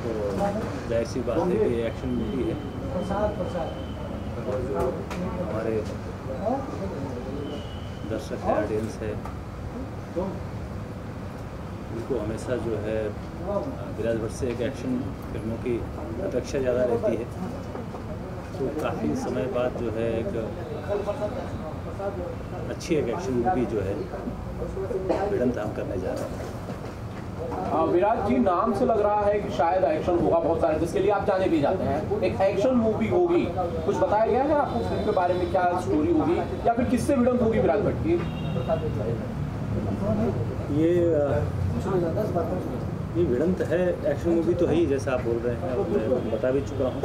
तो जाहिर सी बात है कि एक्शन मूवी है और जो हमारे दर्शक है, ऑडियंस है, उनको हमेशा जो है विराज भट्ट से एक एक्शन फिल्मों की अपेक्षा ज़्यादा रहती है। तो काफ़ी समय बाद जो है एक अच्छी एक एक्शन मूवी जो है भिड़ंत हम करने जा रहे हैं। विराज जी, नाम से लग रहा है कि शायद एक्शन होगा बहुत सारे, जिसके लिए आप जाने भी जाते हैं। एक एक्शन मूवी होगी, कुछ बताया गया है आपको फिल्म के बारे में? क्या स्टोरी होगी या फिर किससे भिड़ंत होगी विराज भट्ट की? ये भिड़ंत है, एक्शन मूवी तो है ही, जैसा आप बोल रहे हैं और मैं बता भी चुका हूँ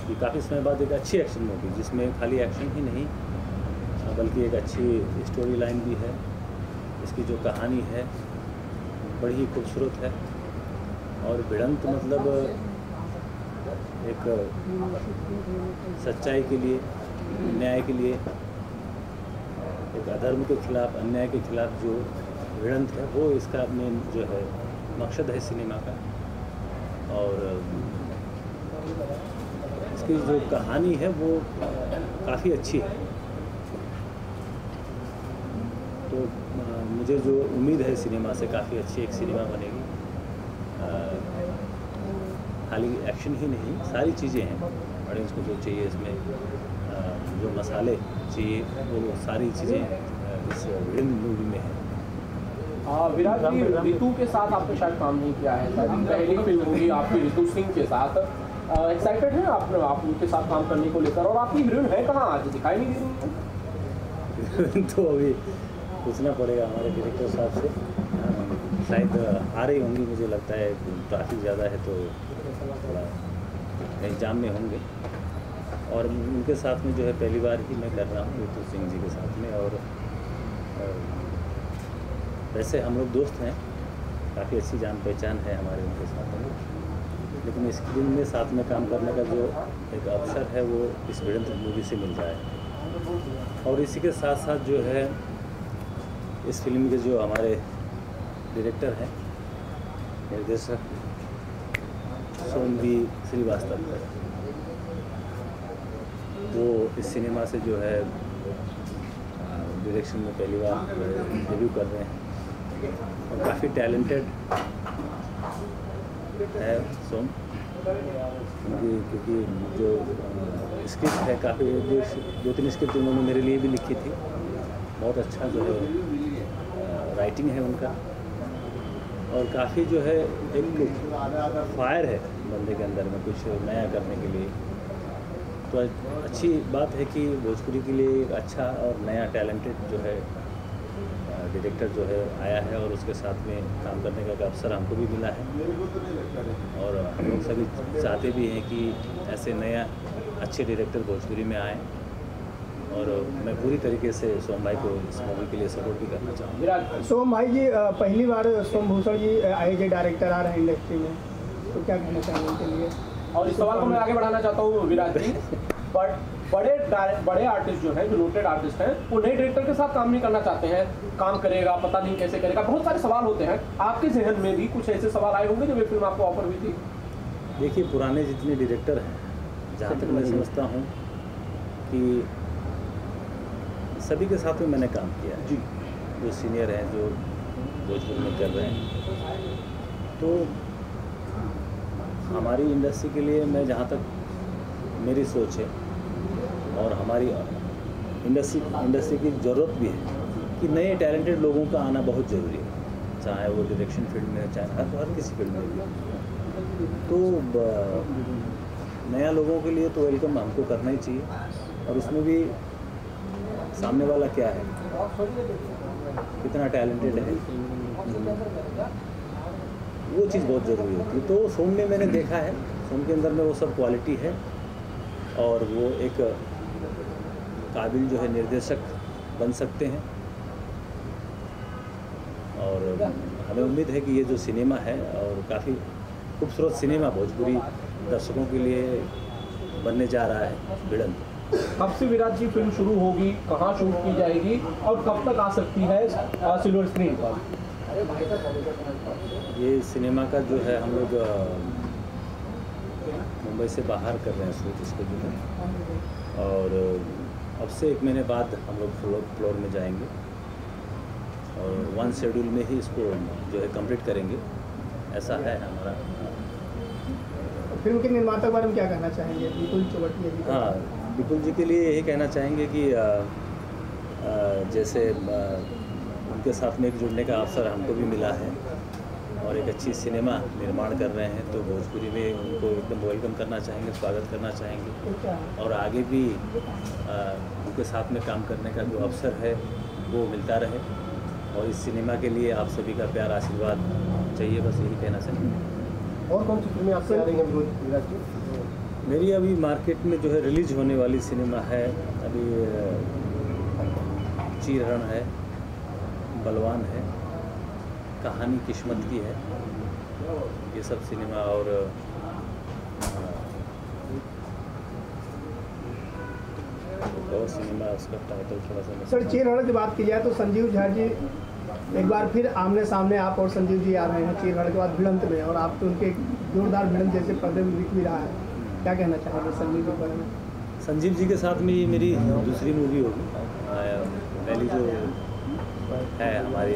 कि काफ़ी समय बाद एक अच्छी एक्शन मूवी जिसमें खाली एक्शन ही नहीं बल्कि एक अच्छी स्टोरी लाइन भी है। इसकी जो कहानी है बड़ी ही खूबसूरत है और भिड़ंत मतलब एक सच्चाई के लिए, न्याय के लिए, एक अधर्म के खिलाफ, अन्याय के खिलाफ जो भिड़ंत है वो इसका मेन जो है मकसद है सिनेमा का। और इसकी जो कहानी है वो काफ़ी अच्छी है। तो मुझे जो उम्मीद है सिनेमा से, काफ़ी अच्छी एक सिनेमा बनेगी। खाली एक्शन ही नहीं, सारी चीज़ें हैं, ऑडियंस को जो चाहिए इसमें, जो मसाले चाहिए वो सारी चीज़ें इस भिड़ंत मूवी में है। विराट जी, ऋतु के साथ आपने शायद काम नहीं किया है, पहली फिल्म होगी आपकी ऋतु सिंह के साथ। एक्साइटेड है आप उनके साथ काम करने को लेकर? और आपकी हीरोइन है कहाँ, आज दिखाई नहीं दे रही? तो अभी पूछना पड़ेगा हमारे डायरेक्टर साहब से, शायद आ रही होंगी, मुझे लगता है ट्रैफिक ज़्यादा है तो थोड़ा एग्जाम में होंगे। और उनके साथ में जो है पहली बार ही मैं कर रहा हूँ ऋतु सिंह जी के साथ में। और वैसे हम लोग दोस्त हैं, काफ़ी अच्छी जान पहचान है हमारे उनके साथ में, लेकिन स्क्रीन में साथ में काम करने का जो एक अवसर है वो इस भिड़ंत मूवी से मिल रहा है। और इसी के साथ साथ जो है इस फिल्म के जो हमारे डायरेक्टर हैं, निर्देशक सोमवी श्रीवास्तव, वो इस सिनेमा से जो है डायरेक्शन में पहली बार डेब्यू कर रहे हैं और काफ़ी टैलेंटेड है सोम, क्योंकि जो स्क्रिप्ट है काफ़ी 2-3 स्क्रिप्ट उन्होंने मेरे लिए भी लिखी थी। बहुत अच्छा जो है राइटिंग है उनका और काफ़ी जो है एक फायर है बंदे के अंदर में कुछ नया करने के लिए। तो अच्छी बात है कि भोजपुरी के लिए एक अच्छा और नया टैलेंटेड जो है डायरेक्टर जो है आया है और उसके साथ में काम करने का अवसर हमको भी मिला है। और हम लोग सभी चाहते भी हैं कि ऐसे नया अच्छे डायरेक्टर भोजपुरी में आए और मैं पूरी तरीके से सोम भाई को इस मूवी के लिए सपोर्ट भी करना चाहूँगा। सोम भाई जी, पहली बार सोम Bhushan ji as a director आ रहे हैं इंडस्ट्री में, तो क्या कहना चाहेंगे उनके लिए? और इस सवाल को मैं आगे बढ़ाना चाहता हूँ विराट जी, बड़े आर्टिस्ट जो हैं, जो नोटेड आर्टिस्ट हैं, वो नए डायरेक्टर के साथ काम नहीं करना चाहते हैं। काम करेगा, पता नहीं कैसे करेगा, बहुत सारे सवाल होते हैं। आपके जहन में भी कुछ ऐसे सवाल आए होंगे जब ये फिल्म आपको ऑफर हुई थी? देखिए, पुराने जितने डायरेक्टर हैं, जहाँ तक मैं समझता हूँ कि सभी के साथ में मैंने काम किया है, जो सीनियर हैं, जो भोजपुर में कर रहे हैं। तो हमारी इंडस्ट्री के लिए, मैं जहाँ तक मेरी सोच है और हमारी इंडस्ट्री की ज़रूरत भी है कि नए टैलेंटेड लोगों का आना बहुत ज़रूरी है, चाहे वो डायरेक्शन फील्ड में है, चाहे हर किसी फील्ड में भी। तो नया लोगों के लिए तो वेलकम हमको करना ही चाहिए। और उसमें भी सामने वाला क्या है, कितना टैलेंटेड है, वो चीज़ बहुत ज़रूरी होती है। तो सोम में मैंने देखा है, सोम के अंदर में वो सब क्वालिटी है और वो एक काबिल जो है निर्देशक बन सकते हैं। और हमें उम्मीद है कि ये जो सिनेमा है और काफ़ी खूबसूरत सिनेमा भोजपुरी दर्शकों के लिए बनने जा रहा है भिड़ंत। कब से विराट जी फिल्म शुरू होगी, कहाँ शूट की जाएगी और कब तक आ सकती है सिल्वर स्क्रीन पर? ये सिनेमा का जो है हम लोग मुंबई से बाहर कर रहे हैं शूट इसको जो है, और अब से 1 महीने बाद हम लोग फ्लोर में जाएंगे और 1 शेड्यूल में ही इसको जो है कंप्लीट करेंगे, ऐसा है हमारा। फिल्म के निर्माता के बारे में क्या कहना चाहेंगे विपुल चौबटिया जी? हाँ, विपुल जी के लिए यही कहना चाहेंगे कि जैसे उनके साथ में एक जुड़ने का अवसर हमको भी मिला है और एक अच्छी सिनेमा निर्माण कर रहे हैं, तो भोजपुरी में उनको एकदम वेलकम करना चाहेंगे, स्वागत करना चाहेंगे और आगे भी उनके साथ में काम करने का जो अवसर है वो मिलता रहे। और इस सिनेमा के लिए आप सभी का प्यार आशीर्वाद चाहिए, बस यही कहना चाहेंगे। और कौन सी फिल्में आपसे आ रही हैं विराज जी? मेरी अभी मार्केट में जो है रिलीज होने वाली सिनेमा है, अभी चीरहरण है, बलवान है, कहानी किस्मत की है, ये सब सिनेमा। और सिनेमा उसका टाइटल थोड़ा सा सर चीरहरण की बात की जाए तो संजीव झा जी एक बार फिर आमने सामने आप और संजीव जी आ रहे हैं चीरहरण के बाद भिड़ंत में, और आप तो उनके जोरदार भिड़ंत जैसे पर्दे में दिख भी रहा है, क्या कहना चाहेंगे संजीव जी के बारे में? संजीव जी के साथ में ये मेरी दूसरी मूवी होगी। पहली जो है हमारी,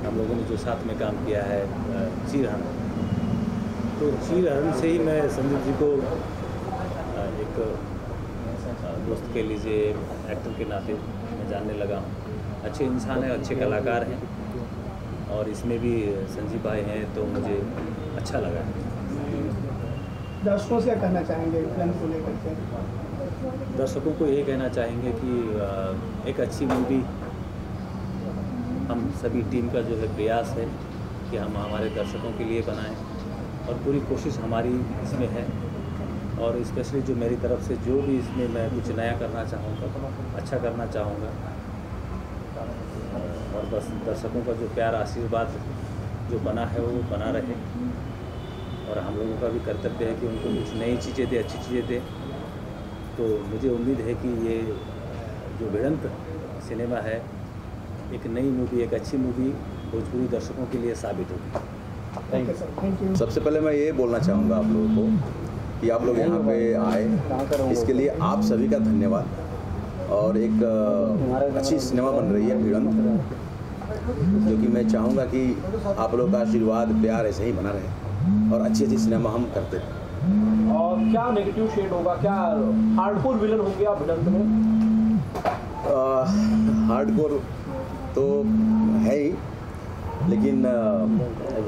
हम लोगों ने जो साथ में काम किया है चीरहरण, तो चीरहरण से ही मैं संजीव जी को एक दोस्त के लीजिए, एक्टर के नाते मैं जानने लगा हूँ। अच्छे इंसान हैं, अच्छे कलाकार हैं, और इसमें भी संजीव भाई हैं तो मुझे अच्छा लगा। दर्शकों से क्या कहना चाहेंगे फिल्म को लेकर के? दर्शकों को ये कहना चाहेंगे कि एक अच्छी मूवी, हम सभी टीम का जो है प्रयास है कि हम हमारे दर्शकों के लिए बनाएं, और पूरी कोशिश हमारी इसमें है। और स्पेशली जो मेरी तरफ से जो भी इसमें मैं कुछ नया करना चाहूँगा, अच्छा करना चाहूँगा, और बस दर्शकों का जो प्यार आशीर्वाद जो बना है वो बना रहे, और हम लोगों का भी कर्तव्य है कि उनको कुछ नई चीज़ें दे, अच्छी चीज़ें दे। तो मुझे उम्मीद है कि ये जो भिड़ंत सिनेमा है एक नई मूवी, एक अच्छी मूवी भोजपुरी दर्शकों के लिए साबित होगी। Thank you. सबसे पहले मैं ये बोलना चाहूँगा आप लोगों को कि आप लोग यहाँ पे आए, इसके लिए आप सभी का धन्यवाद। और एक अच्छी सिनेमा बन रही है भिड़ंत, जो कि मैं चाहूँगा कि आप लोग का आशीर्वाद प्यार ऐसे ही बना रहे और अच्छी अच्छी सिनेमा हम करते हैं। और क्या नेगेटिव शेड होगा, क्या हार्डकोर विलन होंगे आप भिड़ंत में? हार्डकोर तो है ही, लेकिन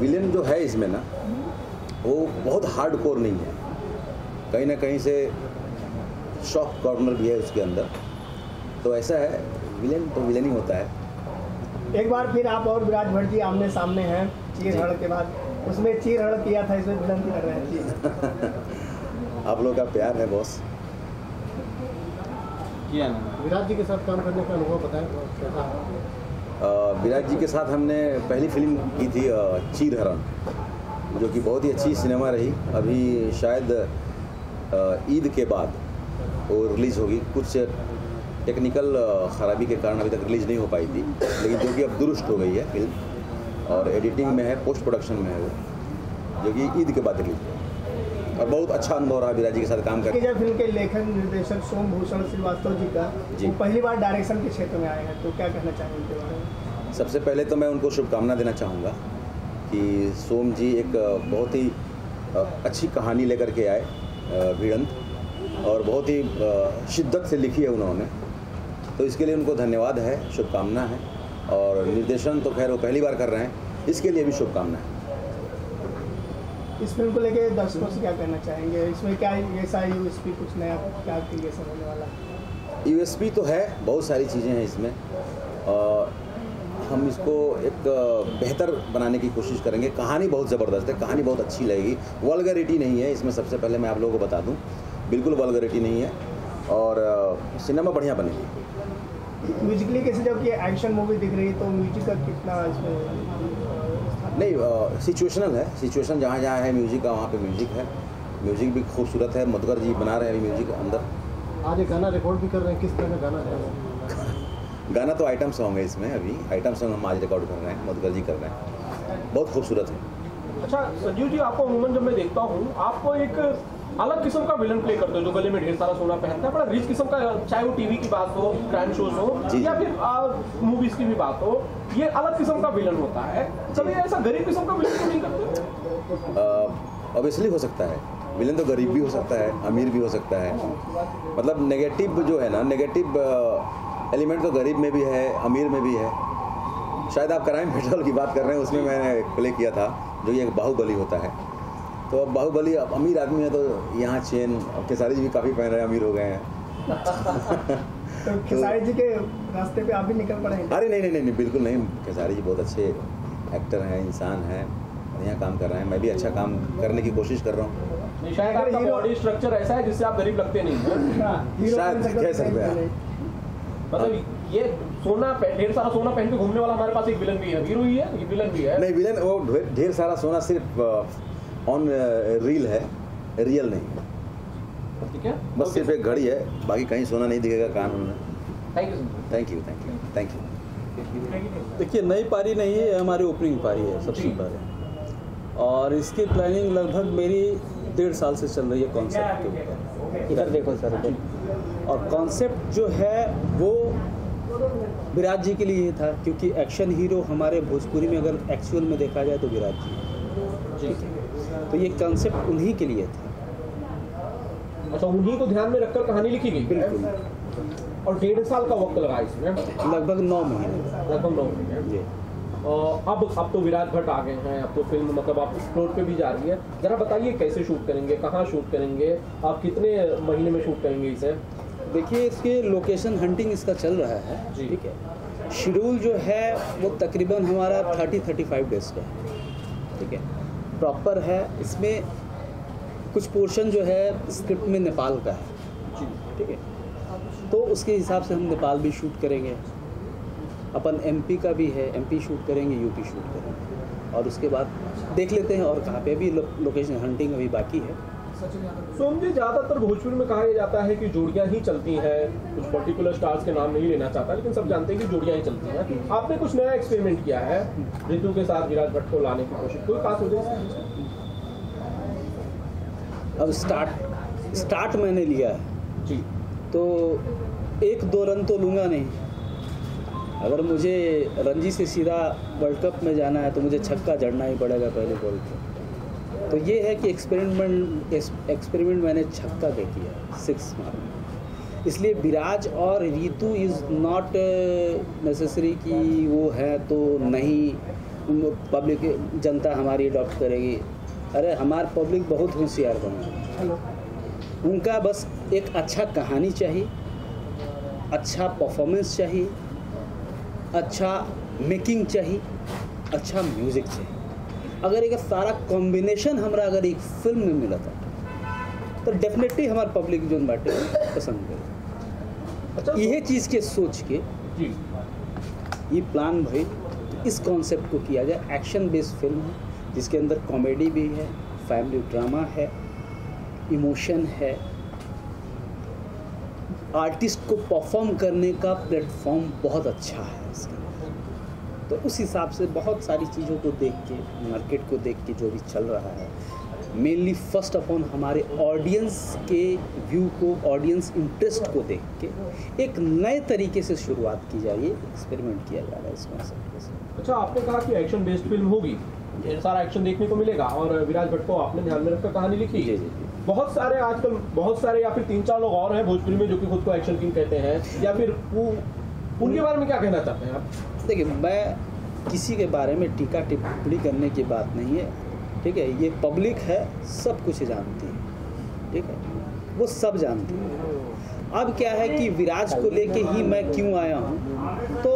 विलेन जो है इसमें ना वो बहुत हार्डकोर नहीं है, कहीं ना कहीं से सॉफ्ट कॉर्नर भी है उसके अंदर। तो ऐसा है, विलेन तो विलेन ही होता है। एक बार फिर आप और विराज भट्ट जी आमने सामने हैं चीरहरण के बाद, उसमें चीरहरण किया था, इसमें भिड़ंत कर रहे हैं जी। आप लोग का प्यार है बॉस। विराज जी के साथ काम करने का अनुभव बताएं कैसा? विराज जी के साथ हमने पहली फिल्म की थी चीरहरण, जो कि बहुत ही अच्छी सिनेमा रही। अभी शायद ईद के बाद वो रिलीज़ होगी, कुछ टेक्निकल ख़राबी के कारण अभी तक रिलीज़ नहीं हो पाई थी, लेकिन जो कि अब दुरुस्त हो गई है फिल्म और एडिटिंग में है, पोस्ट प्रोडक्शन में है वो, जो कि ईद के बाद रिलीज हुई। और बहुत अच्छा अनुभव रहा विराज जी के साथ काम करके। जब फिल्म के लेखक निर्देशक सोम भूषण श्रीवास्तव जी का जी, पहली बार डायरेक्शन के क्षेत्र में आए हैं, तो क्या कहना चाहेंगे उनके बारे में? सबसे पहले तो मैं उनको शुभकामना देना चाहूँगा कि सोम जी एक बहुत ही अच्छी कहानी लेकर के आए भिड़ंत, और बहुत ही शिद्दत से लिखी है उन्होंने, तो इसके लिए उनको धन्यवाद है, शुभकामना है। और निर्देशन तो खैर वो पहली बार कर रहे हैं, इसके लिए भी शुभकामना है। इस फिल्म को लेके दर्शकों से क्या कहना चाहेंगे? इसमें क्या ऐसा यूएसपी, कुछ नया क्या क्रिएशन होने वाला है? यूएसपी तो है, बहुत सारी चीज़ें हैं इसमें, हम इसको एक बेहतर बनाने की कोशिश करेंगे। कहानी बहुत ज़बरदस्त है, कहानी बहुत अच्छी लगेगी, वल्गैरिटी नहीं है इसमें, सबसे पहले मैं आप लोगों को बता दूं, बिल्कुल वल्गैरिटी नहीं है, और सिनेमा बढ़िया बनेगी। म्यूजिकली कैसे, जब ये एक्शन मूवी दिख रही है तो म्यूजिक का कितना इसमें? नहीं, सिचुएशनल है, सिचुएशन जहाँ जहाँ है म्यूजिक का वहाँ पे म्यूजिक है, म्यूजिक भी खूबसूरत है। मधुकर जी बना रहे हैं म्यूजिक अंदर। आज एक गाना रिकॉर्ड भी कर रहे हैं, किस तरह का गाना है? गाना तो आइटम सॉन्ग है इसमें, अभी आइटम सॉन्ग हम आज रिकॉर्ड कर रहे हैं, मधुकर जी कर रहे हैं, बहुत खूबसूरत है। अच्छा संजीव जी, आपको अमूमन जब मैं देखता हूँ आपको एक अलग किस्म का विलन प्ले करते हो, जो गले में ढेर सारा सोना पहनता है, बड़ा रिच किस्म का, चाहे वो टीवी की बात हो, क्राइम शोज हो या फिर मूवीज की भी बात हो, ये अलग किस्म का विलन होता है। कभी ऐसा गरीब किस्म का विलन तो नहीं करते? ऑब्वियसली हो सकता है, विलन तो गरीब भी हो सकता है, अमीर भी हो सकता है। मतलब नेगेटिव जो है ना, नेगेटिव एलिमेंट तो गरीब में भी है, अमीर में भी है। शायद आप क्राइम पेट्रोल की बात कर रहे हैं, उसमें मैंने प्ले किया था, जो ये बाहुबली होता है। तो अब बाहुबली अब अमीर आदमी है, तो यहाँ चेन, अब खेसारी जी भी काफ़ी पहन रहे हैं, अमीर हो गए हैं। तो खेसारी जी के रास्ते पे आप भी निकल पड़े हैं? अरे नहीं, बिल्कुल नहीं। खेसारी जी बहुत अच्छे एक्टर हैं, इंसान हैं, बढ़िया काम कर रहे हैं। मैं भी अच्छा काम करने की कोशिश कर रहा हूँ। शायद आपका बॉडी स्ट्रक्चर ऐसा है जिससे आप गरीब लगते नहीं हैं। शायद कह सकते हैं। मतलब ये सोना, ढेर सारा सोना पहन के घूमने वाला हमारे पास एक विलन भी है, हीरो ही है, ये विलन भी है। नहीं, विलन वो ढेर सारा सोना सिर्फ ऑन रील है, रियल नहीं है। ठीक है, बस सिर्फ एक घड़ी है, बाकी कहीं सोना नहीं दिखेगा कानून में। Thank you. Thank you. देखिए, नई पारी नहीं है, ये हमारी ओपनिंग पारी है सबसे पहले, और इसकी प्लानिंग लगभग मेरी 1.5 साल से चल रही है कॉन्सेप्ट के ऊपर। इधर देखो सर, और कॉन्सेप्ट जो है वो विराट जी के लिए था, क्योंकि एक्शन हीरो हमारे भोजपुरी में अगर एक्चुअल में देखा जाए तो विराट जी, ठीक है। तो ये कॉन्सेप्ट उन्हीं के लिए था। अच्छा, उन्हीं को ध्यान में रखकर कहानी लिखी गई? बिल्कुल। और 1.5 साल का वक्त लगा इसमें? लगभग 9 महीने। लगभग 9 महीने जी। अब तो विराट भट्ट आ गए हैं, अब तो फिल्म मतलब आप एक्सप्लोर पे भी जा रही है। जरा बताइए कैसे शूट करेंगे, कहाँ शूट करेंगे, आप कितने महीने में शूट करेंगे इसे? देखिए, इसके लोकेशन हंटिंग इसका चल रहा है, ठीक है। शेड्यूल जो है वो तकरीबन हमारा 30-35 डेज का है, ठीक है, प्रॉपर है। इसमें कुछ पोर्शन जो है स्क्रिप्ट में नेपाल का है, ठीक है, तो उसके हिसाब से हम नेपाल भी शूट करेंगे। अपन एमपी का भी है, एमपी शूट करेंगे, यूपी शूट करेंगे, और उसके बाद देख लेते हैं और कहाँ पे भी लोकेशन हंटिंग अभी बाकी है। सोम जी, ज़्यादातर भोजपुरी में कहा जाता है कि जोड़ियाँ ही चलती हैं, कुछ पर्टिकुलर स्टार्स के नाम नहीं लेना चाहता, लेकिन सब जानते हैं कि जोड़ियाँ ही चलती हैं। आपने कुछ नया एक्सपेरिमेंट किया है, ऋतु के साथ विराट भट्ट को लाने की कोशिश, कोई खास वजह? अब स्टार्ट मैंने लिया है जी, तो 1-2 रन तो लूँगा नहीं। अगर मुझे रणजी से सीधा वर्ल्ड कप में जाना है तो मुझे छक्का जड़ना ही पड़ेगा पहले बॉल पे। तो ये है कि एक्सपेरिमेंट मैंने छक्का पे किया, 6 मारा। इसलिए विराज और ऋतु इज़ नॉट नेसेसरी कि वो है तो नहीं पब्लिक जनता हमारी अडॉप्ट करेगी। अरे हमारी पब्लिक बहुत होशियार बनी, उनका बस एक अच्छा कहानी चाहिए, अच्छा परफॉर्मेंस चाहिए, अच्छा मेकिंग चाहिए, अच्छा म्यूज़िक चाहिए। अगर एक सारा कॉम्बिनेशन हमारा अगर एक फिल्म में मिला था तो डेफिनेटली हमारे पब्लिक जो बाटे पसंद करे। अच्छा, यही चीज़ के सोच के ये प्लान भाई इस कॉन्सेप्ट को किया जाए। एक्शन बेस्ड फिल्म है जिसके अंदर कॉमेडी भी है, फैमिली ड्रामा है, इमोशन है, आर्टिस्ट को परफॉर्म करने का प्लेटफॉर्म बहुत अच्छा है इसके अंदर। तो उस हिसाब से बहुत सारी चीज़ों को देख के, मार्केट को देख के जो भी चल रहा है, मेनली फर्स्ट ऑफ ऑल हमारे ऑडियंस के व्यू को, ऑडियंस इंटरेस्ट को देख के एक नए तरीके से शुरुआत की जाए, एक्सपेरिमेंट किया जा रहा है इस कॉन्सेप्ट के साथ। अच्छा, आपने कहा कि एक्शन बेस्ड फिल्म होगी, ढेर सारा एक्शन देखने को मिलेगा, और विराट भट्ट को आपने ध्यान में रखकर कहानी लिखी। जी। बहुत सारे आजकल बहुत सारे या फिर 3-4 लोग और हैं भोजपुरी में जो कि खुद को एक्शन किंग कहते हैं, या फिर उनके बारे में क्या कहना चाहते हैं आप? देखिए, मैं किसी के बारे में टीका टिप्पणी करने की बात नहीं है, ठीक है। ये पब्लिक है, सब कुछ जानती है, ठीक है, वो सब जानती है। अब क्या है कि विराज को लेके ही मैं क्यों आया हूँ, तो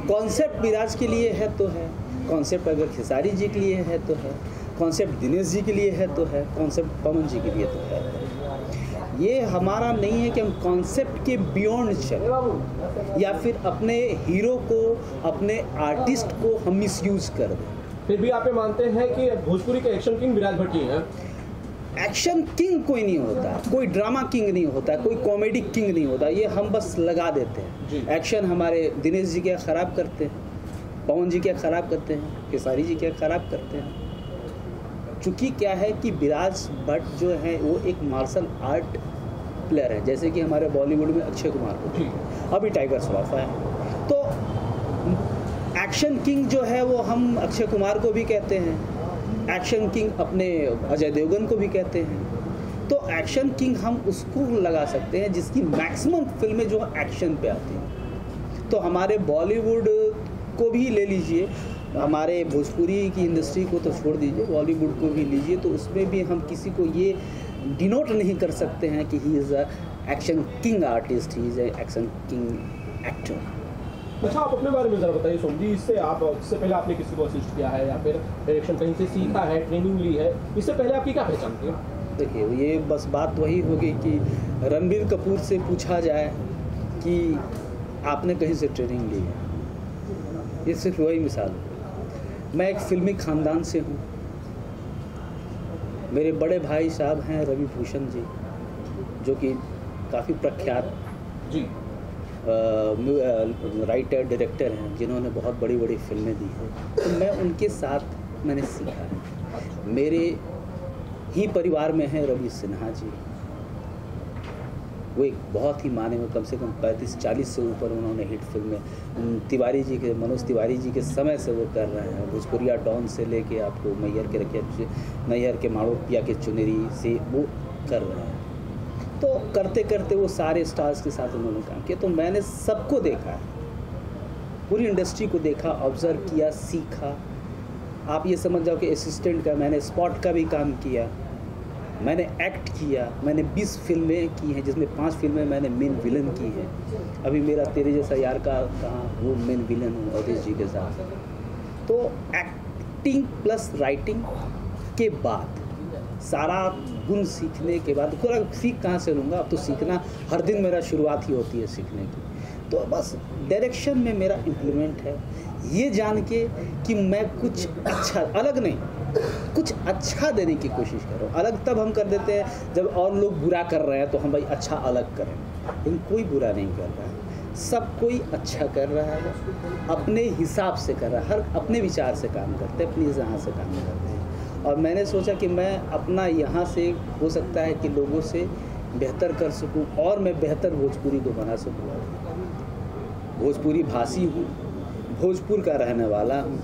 कॉन्सेप्ट विराज के लिए है तो है, कॉन्सेप्ट अगर खेसारी जी के लिए है तो है, कॉन्सेप्ट दिनेश जी के लिए है तो है, कॉन्सेप्ट पवन जी के लिए तो है। ये हमारा नहीं है कि हम कॉन्सेप्ट के बियॉन्ड चलें या फिर अपने हीरो को, अपने आर्टिस्ट को हम मिसयूज़ कर दें। फिर भी आप ये मानते हैं कि भोजपुरी के एक्शन किंग विराट भट्ट ही हैं? एक्शन किंग कोई नहीं होता, कोई ड्रामा किंग नहीं होता, कोई कॉमेडी किंग नहीं होता, ये हम बस लगा देते हैं। एक्शन हमारे दिनेश जी क्या ख़राब करते हैं, पवन जी क्या ख़राब करते हैं, खेसारी जी क्या ख़राब करते हैं, चूँकि क्या है कि विराज भट्ट जो है वो एक मार्शल आर्ट प्लेयर है, जैसे कि हमारे बॉलीवुड में अक्षय कुमार को, अभी टाइगर श्रॉफ है। तो एक्शन किंग जो है वो हम अक्षय कुमार को भी कहते हैं, एक्शन किंग अपने अजय देवगन को भी कहते हैं। तो एक्शन किंग हम उसको लगा सकते हैं जिसकी मैक्सिमम फिल्में जो एक्शन पे आती हैं। तो हमारे बॉलीवुड को भी ले लीजिए, हमारे भोजपुरी की इंडस्ट्री को तो छोड़ दीजिए, बॉलीवुड को भी लीजिए, तो उसमें भी हम किसी को ये डिनोट नहीं कर सकते हैं कि he is a action king artist, he is a action king actor. अच्छा, आप अपने बारे में ज़रा बताइए सोम जी, इससे पहले आपने किसी को असिस्ट किया है या फिर डायरेक्शन कहीं से सीखा है, ट्रेनिंग ली है, इससे पहले आपकी क्या पहचान थी? देखिए, ये बस बात वही होगी कि रणबीर कपूर से पूछा जाए कि आपने कहीं से ट्रेनिंग ली है, ये सिर्फ वही मिसाल है। मैं एक फिल्मी ख़ानदान से हूँ। मेरे बड़े भाई साहब हैं रवि भूषण जी, जो कि काफ़ी प्रख्यात जी राइटर डायरेक्टर हैं, जिन्होंने बहुत बड़ी बड़ी फिल्में दी हैं। तो मैं उनके साथ मैंने सीखा है। मेरे ही परिवार में हैं रवि सिन्हा जी, वो एक बहुत ही माने में कम से कम 35-40 से ऊपर उन्होंने हिट फिल्में तिवारी जी के, मनोज तिवारी जी के समय से वो कर रहे हैं। भोजपुरिया डॉन से लेके आपको मैयर के माड़ो पिया के चुनरी से वो कर रहे हैं। तो करते करते वो सारे स्टार्स के साथ उन्होंने काम किया। तो मैंने सबको देखा है, पूरी इंडस्ट्री को देखा, ऑब्जर्व किया, सीखा। आप ये समझ जाओ कि असिस्टेंट का मैंने स्पॉट का भी काम किया, मैंने एक्ट किया। मैंने 20 फिल्में की हैं, जिसमें 5 फिल्में मैंने मेन विलन की हैं। अभी मेरा तेरे जैसा यार का कहाँ, वो मेन विलन हूँ अवधेश जी के साथ। तो एक्टिंग प्लस राइटिंग के बाद, सारा गुण सीखने के बाद, पूरा सीख कहाँ से लूँगा? अब तो सीखना हर दिन मेरा शुरुआत ही होती है सीखने की। तो बस डायरेक्शन में मेरा इम्प्लीमेंट है, ये जान के कि मैं कुछ अच्छा, अलग नहीं, कुछ अच्छा देने की कोशिश कर रहा हूँ। अलग तब हम कर देते हैं जब और लोग बुरा कर रहे हैं, तो हम भाई अच्छा अलग करें, लेकिन कोई बुरा नहीं कर रहा है, सब कोई अच्छा कर रहा है, अपने हिसाब से कर रहा है, हर अपने विचार से काम करते हैं, अपनी जहाँ से काम करते हैं। और मैंने सोचा कि मैं अपना यहाँ से हो सकता है कि लोगों से बेहतर कर सकूँ और मैं बेहतर भोजपुरी को बना सकूँ। भोजपुरी भाषी हूँ, भोजपुर का रहने वाला हूँ,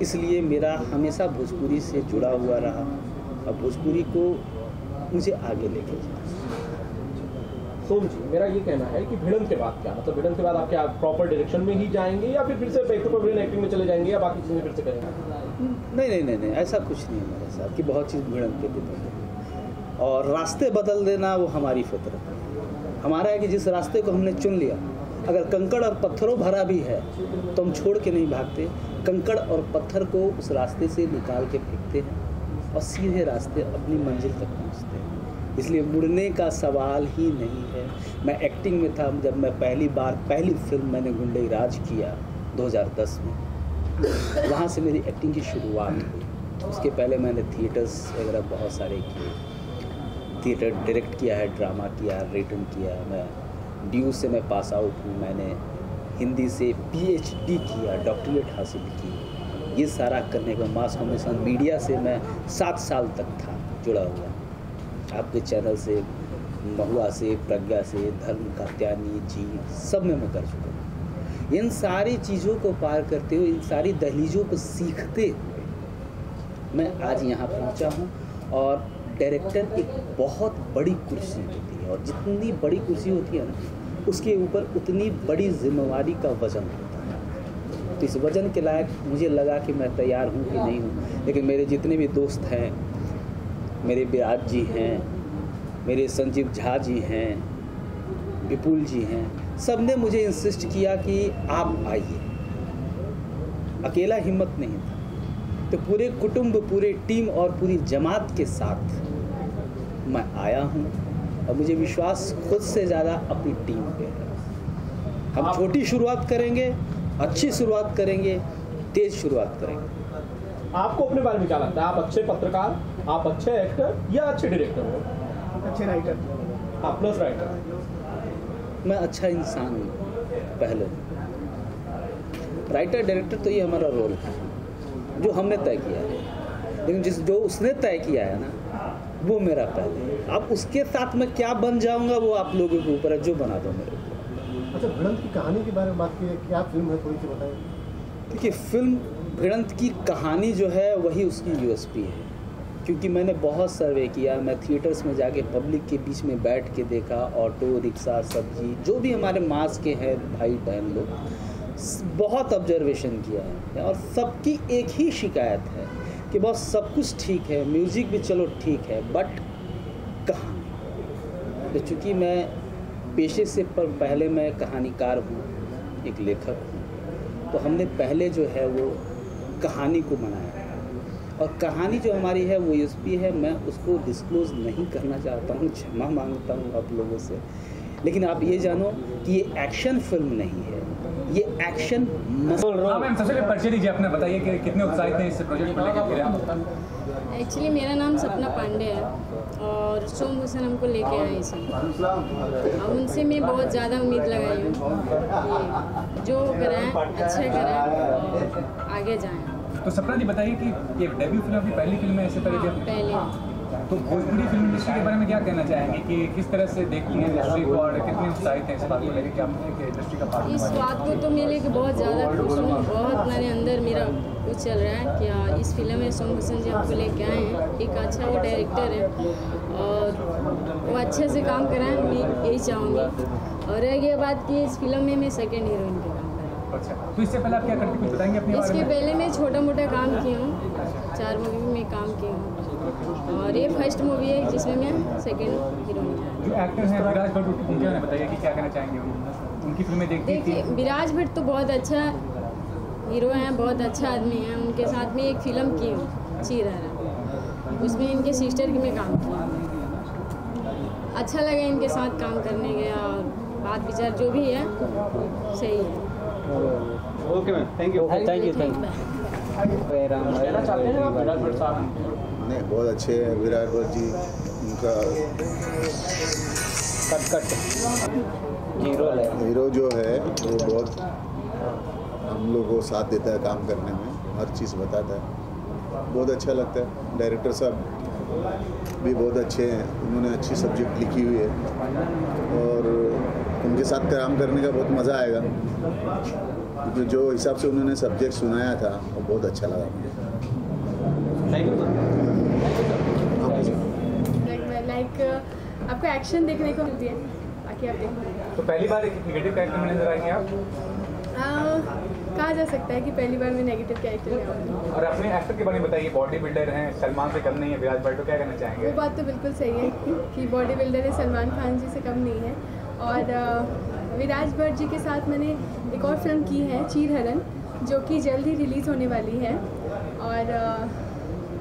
इसलिए मेरा हमेशा भोजपुरी से जुड़ा हुआ रहा और भोजपुरी को मुझे आगे लेके जाना। सोम जी, मेरा ये कहना है कि भिड़न के बाद क्या, मतलब भिड़न के बाद आप क्या प्रॉपर डायरेक्शन में ही जाएंगे या फिर से बैक टू भिड़न एक्टिंग में चले जाएंगे या बाकी चीज़ें फिर से करेंगे? नहीं, ऐसा कुछ नहीं है मेरे साथ कि बहुत चीज़ भिड़न के डिपेंड है। और रास्ते बदल देना वो हमारी फितरत है। हमारा है कि जिस रास्ते को हमने चुन लिया, अगर कंकड़ और पत्थरों भरा भी है तो हम छोड़ के नहीं भागते, कंकड़ और पत्थर को उस रास्ते से निकाल के फेंकते हैं और सीधे रास्ते अपनी मंजिल तक पहुंचते हैं। इसलिए मुड़ने का सवाल ही नहीं है। मैं एक्टिंग में था जब मैं पहली फिल्म मैंने गुंडई राज किया 2010 में, वहाँ से मेरी एक्टिंग की शुरुआत हुई। उसके पहले मैंने थिएटर्स वगैरह बहुत सारे किए, थिएटर डायरेक्ट किया है, ड्रामा किया, रिटर्न किया। मैं ड्यू से मैं पास आउट हूँ, मैंने हिंदी से PhD किया, डॉक्टरेट हासिल की। ये सारा करने का मास कम्युनिकेशन मीडिया से मैं 7 साल तक था जुड़ा हुआ, आपके चैनल से, महुआ से, प्रज्ञा से, धर्म कात्यायनी जी, सब में मैं कर चुका हूँ। इन सारी चीज़ों को पार करते हुए, इन सारी दहलीजों को सीखते हुए मैं आज यहाँ पहुँचा हूँ। और डायरेक्टर एक बहुत बड़ी कुर्सी होती है, और जितनी बड़ी कुर्सी होती है ना, उसके ऊपर उतनी बड़ी जिम्मेवारी का वजन होता है। तो इस वजन के लायक मुझे लगा कि मैं तैयार हूँ कि नहीं हूँ। लेकिन मेरे जितने भी दोस्त हैं, मेरे विराज जी हैं, मेरे संजीव झा जी हैं, विपुल जी हैं, सब ने मुझे इंसिस्ट किया कि आप आइए। अकेला हिम्मत नहीं था, तो पूरे कुटुंब, पूरे टीम और पूरी जमात के साथ मैं आया हूँ। और मुझे विश्वास खुद से ज़्यादा अपनी टीम पे है। हम छोटी शुरुआत करेंगे, अच्छी शुरुआत करेंगे, तेज़ शुरुआत करेंगे। आपको अपने बारे में क्या लगता है? आप अच्छे पत्रकार, आप अच्छे एक्टर या अच्छे डायरेक्टर हो? अच्छे राइटर। आप प्लस राइटर। मैं अच्छा इंसान हूँ पहले। राइटर डायरेक्टर तो ये हमारा रोल है जो हमने तय किया है। लेकिन जो उसने तय किया है ना वो मेरा पहले। अब उसके साथ मैं क्या बन जाऊंगा वो आप लोगों के ऊपर है, जो बना दो मेरे को। अच्छा, भिड़ंत की कहानी के बारे में बात की है, क्या फिल्म है, थोड़ी सी बताएं। देखिए, फिल्म भिड़ंत की कहानी जो है वही उसकी यूएसपी है, क्योंकि मैंने बहुत सर्वे किया। मैं थिएटर्स में जाके पब्लिक के बीच में बैठ के देखा, ऑटो रिक्शा सब्जी जो भी हमारे मास के हैं भाई बहन लोग, बहुत ऑब्जर्वेशन किया है और सबकी एक ही शिकायत है कि बहुत सब कुछ ठीक है, म्यूज़िक भी चलो ठीक है, बट कहानी। तो चूँकि मैं पेशे से पर पहले मैं कहानीकार हूँ, एक लेखक हूँ, तो हमने पहले जो है वो कहानी को बनाया और कहानी जो हमारी है वो यूएसपी है। मैं उसको डिस्क्लोज़ नहीं करना चाहता हूँ, क्षमा मांगता हूँ आप लोगों से, लेकिन आप ये जानो कि ये एक्शन फिल्म नहीं है, ये एक्शन हाँ मैम, सबसे पहले परिचय दीजिए अपना, बताइए कि कितने उत्साहित हैं इस प्रोजेक्ट को लेकर आप। एक्चुअली मेरा नाम सपना पांडे है और सोम हुसैन हमको लेके आए इसमें। अब उनसे मैं बहुत ज़्यादा उम्मीद लगाई हूँ कि जो कराएं अच्छा कराएं, आगे जाएं। तो सपना जी बताइए कि ये डेब्यू फिल्म आपकी पहली फिल्म है इससे पहले पहले तो भोजपुरी फिल्म इंडस्ट्री के बारे में क्या कहना चाहेंगे कि किस तरह से देखती हैं इंडस्ट्री को और कितने उत्साहित हैं इस बात को लेकर कि आप इंडस्ट्री का पार्ट? इस बात को तो मैं लेके बहुत ज़्यादा खुश हूँ, बहुत मेरे अंदर मेरा कुछ चल रहा है कि इस फिल्म में सोम हुसैन जी हमको लेके आए हैं। एक अच्छा वो डायरेक्टर है और वो अच्छे से काम कराएं, मैं यही चाहूँगी। और रह गई बात कि इस फिल्म में मैं सेकेंड हीरोइन के काम कर। अच्छा, तो इससे पहले आप क्या करती कुछ बताएंगे अपने बारे में? इसके पहले मैं छोटा मोटा काम की हूँ, 4 मूवी में काम की हूँ और ये फर्स्ट मूवी है जिसमें मैं सेकेंड हीरोइन हूँ। जो एक्टर हैं विराज भट्ट, उनके बारे में बताइए कि क्या कहना चाहेंगे उनकी फिल्में देखती देखिए, विराज भट्ट तो बहुत अच्छा हीरो हैं, बहुत अच्छा आदमी हैं। उनके साथ में एक फिल्म की हूँ चीर हरण, उसमें इनके सिस्टर की मैं काम किया। अच्छा लगा इनके साथ काम करने गया और बात विचार जो भी है सही है। Okay ma'am, thank you. Thank you. कहना चाहते हैं आप विराज भट्ट साहब? नहीं, बहुत अच्छे हैं विराज भट्ट जी, उनका हीरो जो है वो बहुत हम लोग को साथ देता है काम करने में, हर चीज़ बताता है, बहुत अच्छा लगता है। डायरेक्टर साहब भी बहुत अच्छे हैं, उन्होंने अच्छी सब्जेक्ट लिखी हुई है और उनके साथ काम करने का बहुत मज़ा आएगा, क्योंकि जो हिसाब से उन्होंने सब्जेक्ट सुनाया था वो बहुत अच्छा लगा मुझे। लाइक आपको एक्शन देखने को मिलती है, बाकी आप देखो। तो पहली बार एक नेगेटिव कैरेक्टर में नजर आएंगे आप? कहा जा सकता है कि पहली बार मैं नेगेटिव कैरेक्टर में आऊँगी। और अपने एक्टर के बारे में बताइए, बॉडी बिल्डर हैं, सलमान से कम नहीं है विराज भट्ट, तो क्या कहना चाहेंगे? वो बात तो बिल्कुल सही है कि बॉडी बिल्डर है, सलमान खान जी से कम नहीं है। और विराज भट्ट जी के साथ मैंने एक और फिल्म की है चीर हरण, जो कि जल्द ही रिलीज़ होने वाली है और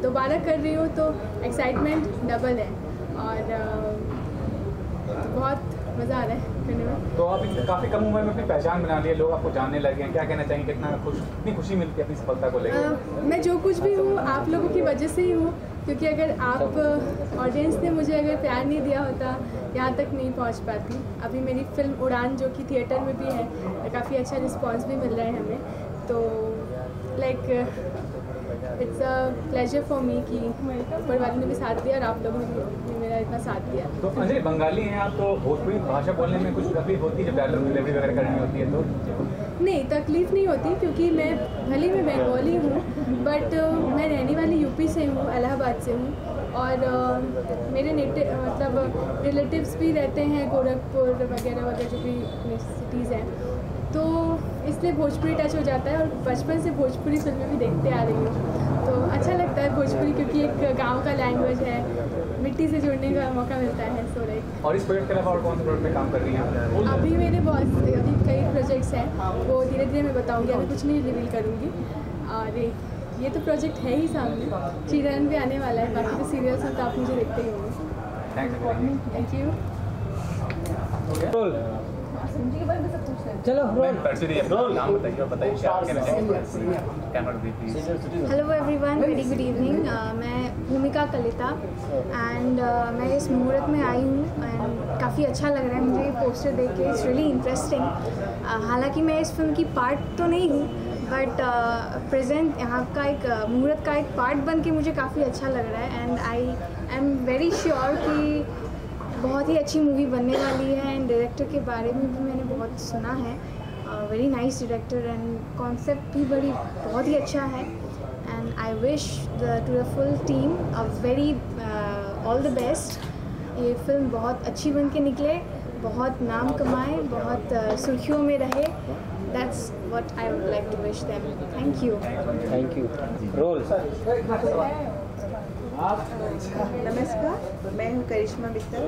दोबारा कर रही हूँ तो एक्साइटमेंट डबल है और बहुत मज़ा आ रहा है करने में। तो आप काफ़ी कम उम्र में अपनी पहचान बना ली है, लोग आपको जानने लगे हैं, क्या कहना चाहेंगे, कितनी खुशी मिलती है अपनी सफलता को लेकर? मैं जो कुछ भी हूँ आप लोगों की वजह से ही हूँ, क्योंकि अगर आप ऑडियंस ने मुझे अगर प्यार नहीं दिया होता यहाँ तक नहीं पहुँच पाती। अभी मेरी फिल्म उड़ान जो कि थिएटर में भी है, काफ़ी अच्छा रिस्पॉन्स भी मिल रहा है हमें, तो like it's a pleasure for me कि ऊपर वाले ने भी साथ दिया और आप लोगों ने भी मेरा इतना साथ दिया। तो अंजलि, बंगाली हैं आप, तो भोजपुरी भाषा बोलने में कुछ तकलीफ होती है जब डायलॉग डिलीवरी वगैरह करनी होती है? तो नहीं, तकलीफ़ नहीं होती, क्योंकि मैं भले मैं बंगाली हूँ बट मैं रहने वाली यूपी से हूँ, इलाहाबाद से हूँ और मेरे मतलब रिलेटिव्स भी रहते हैं गोरखपुर वगैरह वगैरह जो भी सिटीज़ हैं, तो इसलिए भोजपुरी टच हो जाता है। और बचपन से भोजपुरी फिल्में भी देखते आ रही हूँ, तो अच्छा लगता है भोजपुरी, क्योंकि एक गांव का लैंग्वेज है, मिट्टी से जुड़ने का मौका मिलता है। So like. और इस प्रोजेक्ट के अलावा और कौन से प्रोजेक्ट में काम कर रही हैं? अभी मेरे अभी कई प्रोजेक्ट्स हैं, वो धीरे धीरे मैं बताऊँगी, अभी कुछ नहीं रिवील करूँगी। और ये तो प्रोजेक्ट है ही सामने, चीर हरण भी आने वाला है, बाकी तो सीरियल्स हैं तो आप मुझे देखते ही होंगे। Thank you. चलो नाम बताइए और बताइए क्या कहना चाहेंगे। Hello everyone, very good evening. मैं भूमिका कलिता एंड मैं इस मुहूर्त में आई हूँ एंड काफ़ी अच्छा लग रहा है मुझे ये पोस्टर देख के। It's really interesting. हालांकि मैं इस फिल्म की पार्ट तो नहीं हूँ बट प्रेजेंट यहाँ का एक मुहूर्त का एक पार्ट बन के मुझे काफ़ी अच्छा लग रहा है and I am very sure कि बहुत ही अच्छी मूवी बनने वाली है। एंड डायरेक्टर के बारे में भी मैंने बहुत सुना है, very nice director and concept भी बहुत ही अच्छा है। And I wish to the full team a very all the best. ये फिल्म बहुत अच्छी बन के निकले, बहुत नाम कमाए, बहुत सुर्खियों में रहे। That's what I would like to wish them. Thank you. Thank you. रोल नमस्कार, मैं हूँ करिश्मा मित्तल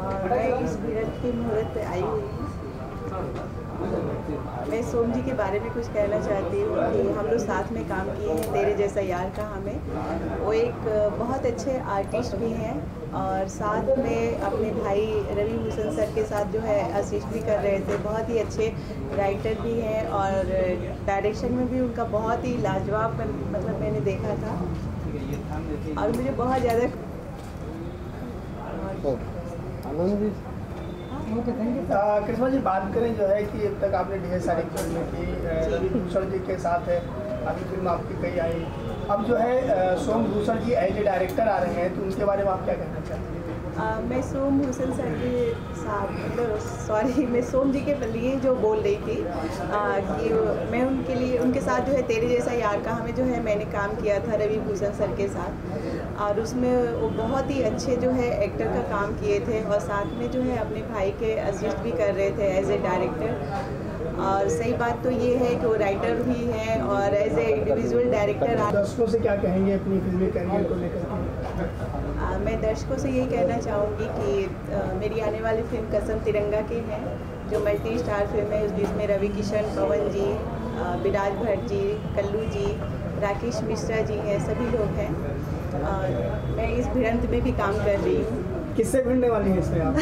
और मैं इस भिड़ंत के मुहूर्त पे आई हुई हूँ। मैं सोम जी के बारे में कुछ कहना चाहती हूँ कि हम लोग साथ में काम किए हैं, तेरे जैसा यार का हमें। वो एक बहुत अच्छे आर्टिस्ट भी हैं और साथ में अपने भाई रवि भूषण सर के साथ जो है असिस्ट भी कर रहे थे। बहुत ही अच्छे राइटर भी हैं और डायरेक्शन में भी उनका बहुत ही लाजवाब मतलब मैंने देखा था और मुझे बहुत ज़्यादा कृष्णा जी बात करें जो है कि अब तक आपने ढेर सारी फिल्में की, रवि भूषण जी के साथ है, अभी फिल्म आपकी कई आई। अब जो है सोम Bhushan ji as a director आ रहे हैं, तो उनके बारे में आप क्या कहना चाहते हैं? मैं सोम भूषण सर के साथ मतलब मैं सोम जी के लिए जो बोल रही थी कि मैं उनके साथ जो है तेरे जैसा यार का हमें जो है मैंने काम किया था रवि भूषण सर के साथ और उसमें वो बहुत ही अच्छे जो है एक्टर का काम किए थे और साथ में जो है अपने भाई के असिस्ट भी कर रहे थे एज ए डायरेक्टर। और सही बात तो ये है कि वो राइटर भी हैं और एज ए इंडिविजुअल डायरेक्टर। दर्शकों से क्या कहेंगे अपनी फिल्मी कैरियर को लेकर? मैं दर्शकों से यही कहना चाहूँगी कि मेरी आने वाली फिल्म कसम तिरंगा के हैं जो मल्टी स्टार फिल्म है। जिसमें रवि किशन, पवन जी, विराज भट्ट जी, कल्लू जी, राकेश मिश्रा जी हैं, सभी लोग हैं। मैं इस भिड़ंत में भी काम कर रही हूँ। किससे भिड़ने वाली हैं इसमें आप?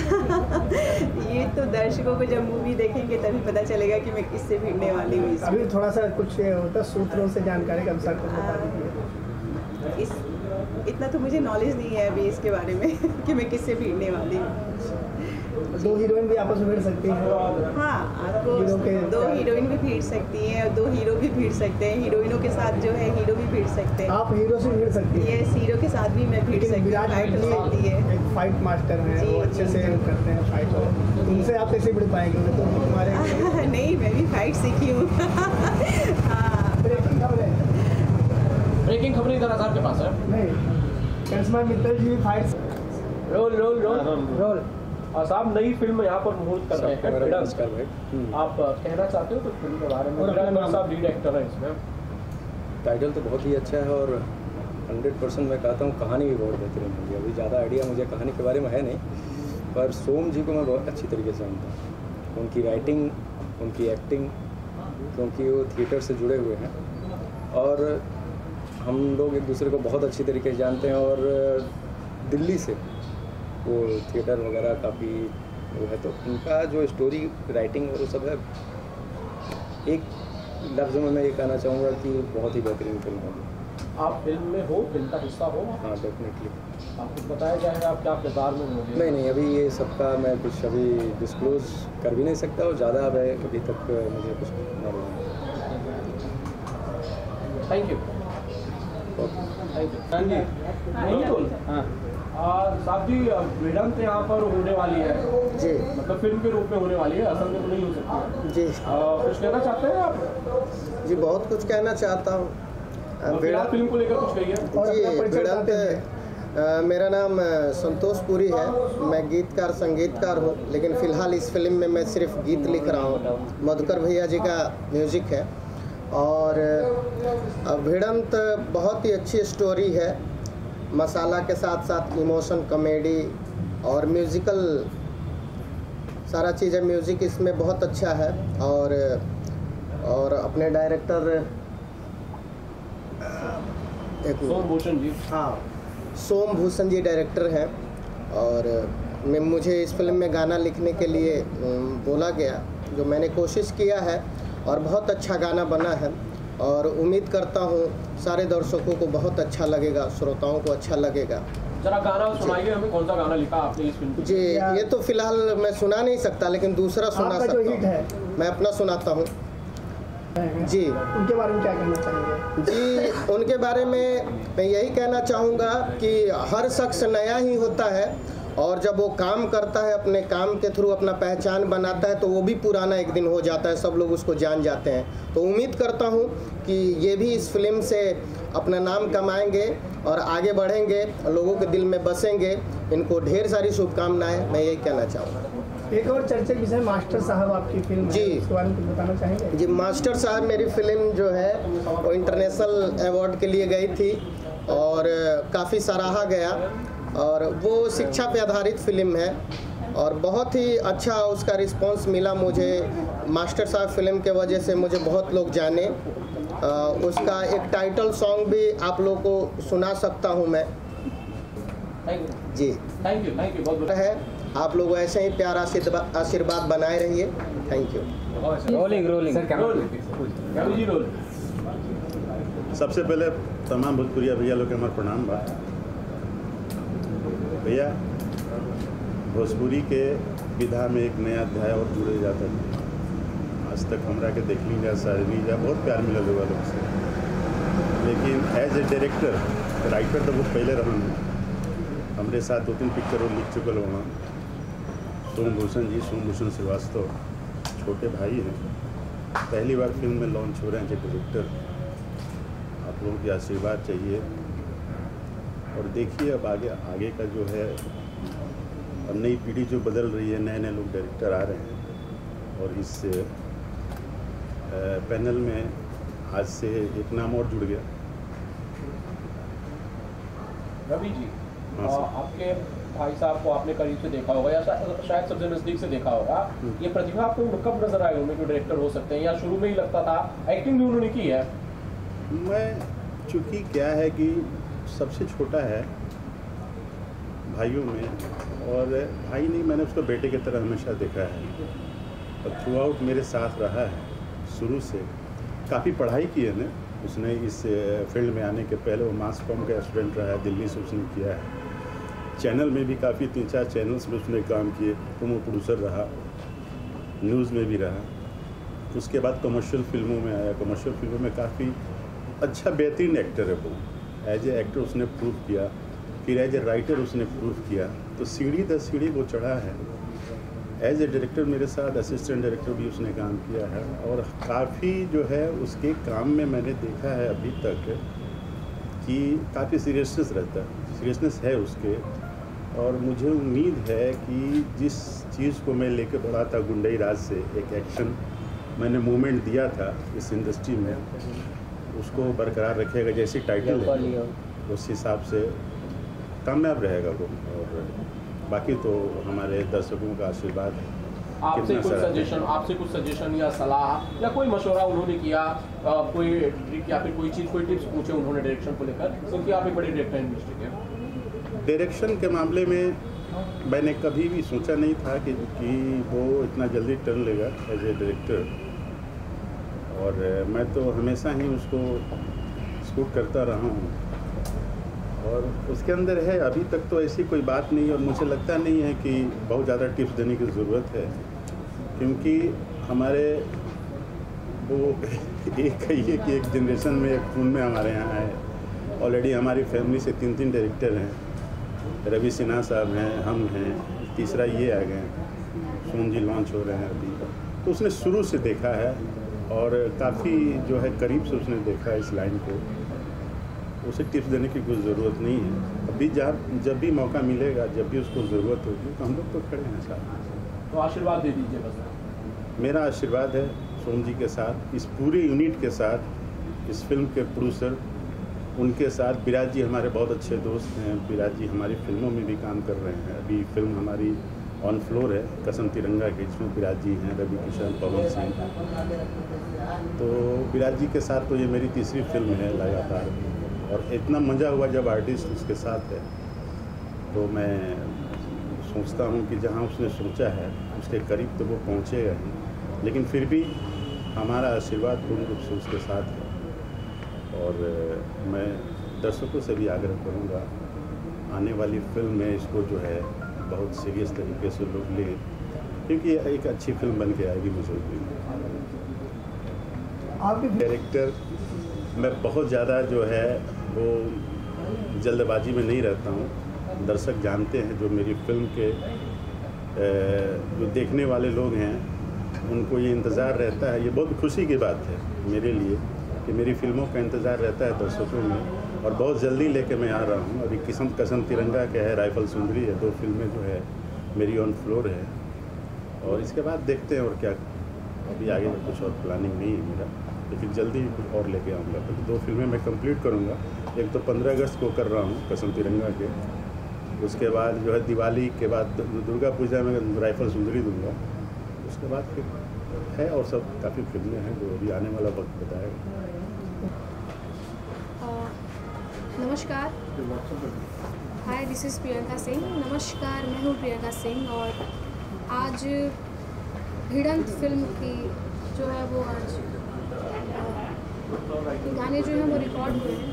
ये तो दर्शकों को जब मूवी देखेंगे तभी पता चलेगा कि मैं किससे भिड़ने वाली हूँ। अभी थोड़ा सा कुछ होता सूत्रों से जानकारी का अनुसार बता दीजिए। इतना तो मुझे नॉलेज नहीं है अभी इसके बारे में कि मैं किससे भिड़ने वाली हूँ। दो हीरोइन भी आपस में भिड़ सकती हैं? हाँ, आपको दो हीरोइन भी भिड़ सकती हैं और दो हीरो भी भिड़ सकते हैं। हीरोइनों के साथ जो है हीरो भी भिड़ सकते हैं। आप हीरो से भिड़ सकती हैं? यस, हीरो के साथ भी मैं भिड़ सकती हूँ। एक फाइट मास्टर हैं, वो अच्छे से करते हैं फाइट। उनसे आप कैसे भिड़ पाएंगे? तो तुम्हारे नहीं, मैं भी फाइट सीखी हूँ। ब्रेकिंग खबरें इधर आधार के पास है। नहीं, Karishma Mittal ji fight. Roll roll roll roll. और साहब नई फिल्म यहाँ पर मुहूर्त कर रहे हैं। आप कहना चाहते हो कुछ फिल्म के बारे में? साहब लीड एक्टर है इसमें। टाइटल तो बहुत ही अच्छा है और 100% मैं कहता हूँ कहानी भी बहुत बेहतरीन होगी। अभी ज़्यादा आइडिया मुझे कहानी के बारे में है नहीं, पर सोम जी को मैं बहुत अच्छी तरीके से जानता हूँ। उनकी राइटिंग, उनकी एक्टिंग, क्योंकि वो थिएटर से जुड़े हुए हैं और हम लोग एक दूसरे को बहुत अच्छी तरीके से जानते हैं और दिल्ली से वो थिएटर वगैरह काफ़ी वो है, तो उनका जो स्टोरी राइटिंग और वो सब है, एक लफ्ज़ में मैं ये कहना चाहूँगा कि बहुत ही बेहतरीन फिल्म होगी। आप फिल्म में हो, फिल्म का हिस्सा हो? हाँ, डेफिनेटली। आपको बताया जाएगा आप क्या किरदार में होंगे? नहीं, अभी ये सबका मैं कुछ अभी डिस्क्लोज कर भी नहीं सकता और ज़्यादा अभी तक मुझे कुछ नॉलेज नहीं। Thank you. साहब जी, भिड़ंत यहाँ पर होने वाली है जी, मतलब फिल्म के रूप में होने वाली है, असल में तो नहीं हो सकती जी। कुछ कहना चाहते हैं आप? जी, बहुत कुछ कहना चाहता हूँ। फिल्म को लेकर कुछ कहिए। जी, भिड़ंत, मेरा नाम संतोष पुरी है। मैं गीतकार संगीतकार हूँ, लेकिन फ़िलहाल इस फिल्म में मैं सिर्फ गीत लिख रहा हूँ। मधुकर भैया जी का म्यूज़िक है और भिड़ंत बहुत ही अच्छी स्टोरी है। मसाला के साथ साथ इमोशन, कॉमेडी और म्यूज़िकल सारा चीज़ें, म्यूज़िक इसमें बहुत अच्छा है। और अपने डायरेक्टर सोम भूषण जी, हाँ, सोम भूषण जी डायरेक्टर हैं और मुझे इस फिल्म में गाना लिखने के लिए बोला गया, जो मैंने कोशिश किया है और बहुत अच्छा गाना बना है और उम्मीद करता हूँ सारे दर्शकों को बहुत अच्छा लगेगा, श्रोताओं को अच्छा लगेगा। जरा गाना सुनाइए हमें, कौन सा गाना लिखा आपने इस फिल्म? जी, ये तो फिलहाल मैं सुना नहीं सकता, लेकिन दूसरा सुना सकता हूँ। मैं अपना सुनाता हूँ। जी, उनके बारे में क्या कहना चाहेंगे? जी, उनके बारे में मैं यही कहना चाहूँगा कि हर शख्स नया ही होता है और जब वो काम करता है, अपने काम के थ्रू अपना पहचान बनाता है, तो वो भी पुराना एक दिन हो जाता है, सब लोग उसको जान जाते हैं। तो उम्मीद करता हूँ कि ये भी इस फिल्म से अपना नाम कमाएंगे और आगे बढ़ेंगे, लोगों के दिल में बसेंगे। इनको ढेर सारी शुभकामनाएं, मैं यही कहना चाहूँगा। एक और चर्चा के विषय मास्टर साहब आपकी फिल्म जी, इसके बारे में कुछ बताना चाहेंगे? जी, मास्टर साहब मेरी फिल्म जो है वो इंटरनेशनल अवार्ड के लिए गई थी और काफ़ी सराहा गया और वो शिक्षा पे आधारित फिल्म है और बहुत ही अच्छा उसका रिस्पांस मिला मुझे। मास्टर साहब फिल्म के वजह से मुझे बहुत लोग जाने। उसका एक टाइटल सॉन्ग भी आप लोगों को सुना सकता हूँ मैं। जी, थैंक यू बहुत है। आप लोग ऐसे ही प्यारा आशीर्वाद बनाए रहिए। Thank you. रोलिंग सबसे पहले तमाम भोजपुरिया भैया लोग के हमारे प्रणाम बा। भैया, भोजपुरी के विधा में एक नया अध्याय और जुड़े जाता है। आज तक हमरा के देखली जा, सारनी जा, बहुत प्यार मिला लोग लोग से, लेकिन एज ए डायरेक्टर, राइटर तो बहुत पहले रहन हमरे साथ 2-3 पिक्चर और लिख चुकल वहाँ। सोमभूषण जी, सोमभूषण श्रीवास्तव छोटे भाई हैं, पहली बार फिल्म में लॉन्च हो रहे हैं डायरेक्टर। आप लोगों की आशीर्वाद चाहिए और देखिए अब आगे का जो है, अब नई पीढ़ी जो बदल रही है, नए लोग डायरेक्टर आ रहे हैं और इस पैनल में आज से एक नाम और जुड़ गया। रवि जी, आपके भाई साहब को आपने करीब से देखा होगा या शायद सबसे नज़दीक से देखा होगा। ये प्रतिभा आपको कब नजर आए उनमें जो डायरेक्टर हो सकते हैं, या शुरू में ही लगता था? एक्टिंग भी उन्होंने की है। मैं चूँकि क्या है कि सबसे छोटा है भाइयों में, और भाई नहीं, मैंने उसको बेटे की तरह हमेशा देखा है और थ्रू आउट मेरे साथ रहा है शुरू से। काफ़ी पढ़ाई की है ना उसने इस फील्ड में आने के पहले। वो मास कॉम का स्टूडेंट रहा है, दिल्ली से उसने किया है। चैनल में भी काफ़ी 3-4 चैनल्स में उसने काम किए, तो वो प्रोड्यूसर रहा, न्यूज़ में भी रहा। उसके बाद कमर्शियल फिल्मों में आया। कमर्शियल फिल्मों में काफ़ी अच्छा बेहतरीन एक्टर है वो। एज ए एक्टर उसने प्रूव किया, फिर एज ए राइटर उसने प्रूव किया, तो सीढ़ी दर सीढ़ी वो चढ़ा है। एज ए डायरेक्टर मेरे साथ असिस्टेंट डायरेक्टर भी उसने काम किया है और काफ़ी जो है उसके काम में मैंने देखा है अभी तक कि काफ़ी सीरियसनेस रहता है, सीरियसनेस है उसके। और मुझे उम्मीद है कि जिस चीज़ को मैं लेके बढ़ा था गुंडई राज से, एक एक्शन मैंने मूवमेंट दिया था इस इंडस्ट्री में, उसको बरकरार रखेगा। जैसी टाइटल है उस हिसाब से कामयाब रहेगा वो। और बाकी तो हमारे दर्शकों का आशीर्वाद है। आपसे कुछ सजेशन या सलाह या कोई मशवरा उन्होंने किया, कोई ट्रिक या फिर कोई चीज़, कोई टिप्स पूछे उन्होंने डायरेक्शन को लेकर, क्योंकि आप एक बड़े डायरेक्टर इंडस्ट्री के? डायरेक्शन के मामले में मैंने कभी भी सोचा नहीं था कि वो इतना जल्दी टर्न लेगा एज ए डायरेक्टर। और मैं तो हमेशा ही उसको शूट करता रहा हूँ और उसके अंदर है। अभी तक तो ऐसी कोई बात नहीं, और मुझे लगता नहीं है कि बहुत ज़्यादा टिप्स देने की ज़रूरत है, क्योंकि हमारे वो एक कहिए कि एक जनरेशन में, एक खून में हमारे यहाँ है। ऑलरेडी हमारी फैमिली से 3 डायरेक्टर हैं। रवि सिन्हा साहब हैं, हम हैं, तीसरा ये आ गए, सोम जी लॉन्च हो रहे हैं अभी। तो उसने शुरू से देखा है और काफ़ी जो है करीब से उसने देखा है इस लाइन को। उसे टिप्स देने की कोई ज़रूरत नहीं है। अभी जब भी मौका मिलेगा, जब भी उसको ज़रूरत होगी, तो हम लोग तो खड़े हैं साथ। तो आशीर्वाद दे दीजिए बस। मेरा आशीर्वाद है सोम जी के साथ, इस पूरे यूनिट के साथ, इस फिल्म के प्रोड्यूसर उनके साथ। विराज जी हमारे बहुत अच्छे दोस्त हैं। विराज जी हमारी फिल्मों में भी काम कर रहे हैं। अभी फिल्म हमारी ऑन फ्लोर है कसम तिरंगा के, जिसमें विराज जी हैं, रवि किशन, पवन सिंह। तो विराज जी के साथ तो ये मेरी तीसरी फिल्म है लगातार, और इतना मज़ा हुआ जब आर्टिस्ट उसके साथ है। तो मैं सोचता हूँ कि जहाँ उसने सोचा है उसके करीब तो वो पहुँचेगा ही, लेकिन फिर भी हमारा आशीर्वाद पूर्ण रूप से उसके साथ है। और मैं दर्शकों से भी आग्रह करूँगा, आने वाली फिल्म में इसको जो है बहुत सीरियस तरीके से लोग लें, क्योंकि एक अच्छी फिल्म बन के आएगी मुझे। आपके डायरेक्टर मैं बहुत ज़्यादा जो है वो जल्दबाजी में नहीं रहता हूँ। दर्शक जानते हैं, जो मेरी फिल्म के जो देखने वाले लोग हैं उनको ये इंतज़ार रहता है। ये बहुत खुशी की बात है मेरे लिए कि मेरी फिल्मों का इंतज़ार रहता है दर्शकों में, और बहुत जल्दी लेके मैं आ रहा हूँ। अभी कसम तिरंगा के है, राइफल सुंदरी है, 2 फिल्में जो है मेरी ऑन फ्लोर है, और इसके बाद देखते हैं और क्या। अभी आगे कुछ और प्लानिंग नहीं है मेरा, लेकिन जल्दी कुछ और लेके आऊँगा। तो 2 फिल्में मैं कंप्लीट करूँगा। एक तो 15 अगस्त को कर रहा हूँ कसम तिरंगा के, उसके बाद जो है दिवाली के बाद दुर्गा पूजा में राइफल सुंदरी दूँगा। उसके बाद फिर है और सब काफ़ी फिल्में हैं जो अभी आने वाला वक्त बताएगा। नमस्कार, हाय, दिस इज़ प्रियंका सिंह। नमस्कार, मैं हूँ प्रियंका सिंह, और आज भिड़ंत फिल्म की जो है वो आज गाने जो हैं वो रिकॉर्ड हुए हैं,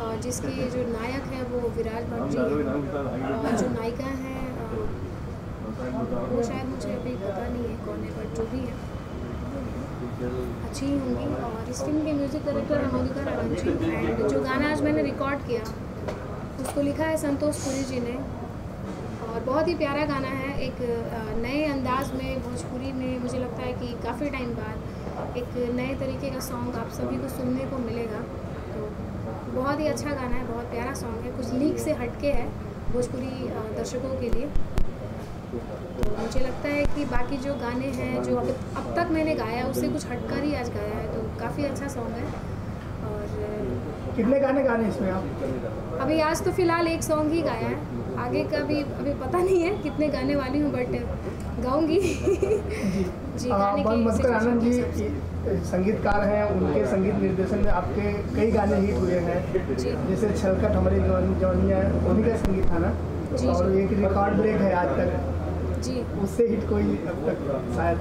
और जिसके जो नायक हैं वो विराज भट्ट जी हैं, और जो नायिका हैं वो शायद मुझे अभी पता नहीं है कौन है, बट जो भी है अच्छी ही होंगी। और इस फिल्म के म्यूज़िक डायरेक्टर है मधुकर जी, एंड जो गाना आज मैंने रिकॉर्ड किया उसको लिखा है संतोष पुरी जी ने, और बहुत ही प्यारा गाना है। एक नए अंदाज में भोजपुरी में मुझे लगता है कि काफ़ी टाइम बाद एक नए तरीके का सॉन्ग आप सभी को सुनने को मिलेगा। तो बहुत ही अच्छा गाना है, बहुत प्यारा सॉन्ग है, कुछ लीक से हटके है भोजपुरी दर्शकों के लिए। तो मुझे लगता है कि बाकी जो गाने हैं जो अब तक मैंने गाया उससे कुछ हटकर ही आज गाया है, तो काफ़ी अच्छा सॉन्ग है। और कितने गाने इसमें आप? अभी आज तो फ़िलहाल एक सॉन्ग ही गाया है, आगे का भी अभी पता नहीं है कितने गाने वाली हूँ, बट गाऊंगी। जी, मधुकर आनंद जी संगीतकार हैं, उनके संगीत निर्देशन में आपके कई गाने हिट हुए हैं, जैसे छलकट हमारी जवानियाँ, उन्हीं का संगीत था ना, और एक रिकॉर्ड ब्रेक है आज तक जी, उससे हिट कोई अब तक शायद।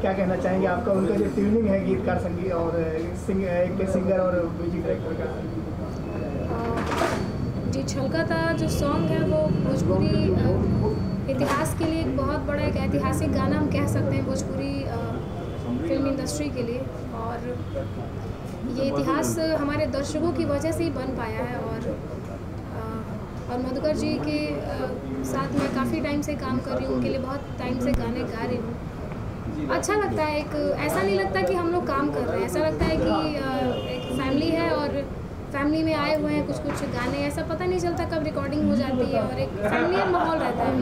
क्या कहना चाहेंगे आपका उनका जो ट्यूनिंग है गीतकार संगीत और सिंगर और म्यूजिक डायरेक्टर का? जी, छलकता जो सॉन्ग है वो भोजपुरी इतिहास के लिए एक बहुत बड़ा एक ऐतिहासिक गाना हम कह सकते हैं भोजपुरी फिल्म इंडस्ट्री के लिए, और ये इतिहास हमारे दर्शकों की वजह से ही बन पाया है। और मधुकर जी के साथ मैं काफ़ी टाइम से काम कर रही हूँ, उनके लिए बहुत टाइम से गाने गा रही हूँ। अच्छा लगता है, एक ऐसा नहीं लगता कि हम लोग काम कर रहे हैं, ऐसा लगता है कि एक फैमिली है और फैमिली में आए हुए हैं कुछ गाने, ऐसा पता नहीं चलता कब रिकॉर्डिंग हो जाती है, और एक फैमिली माहौल रहता है,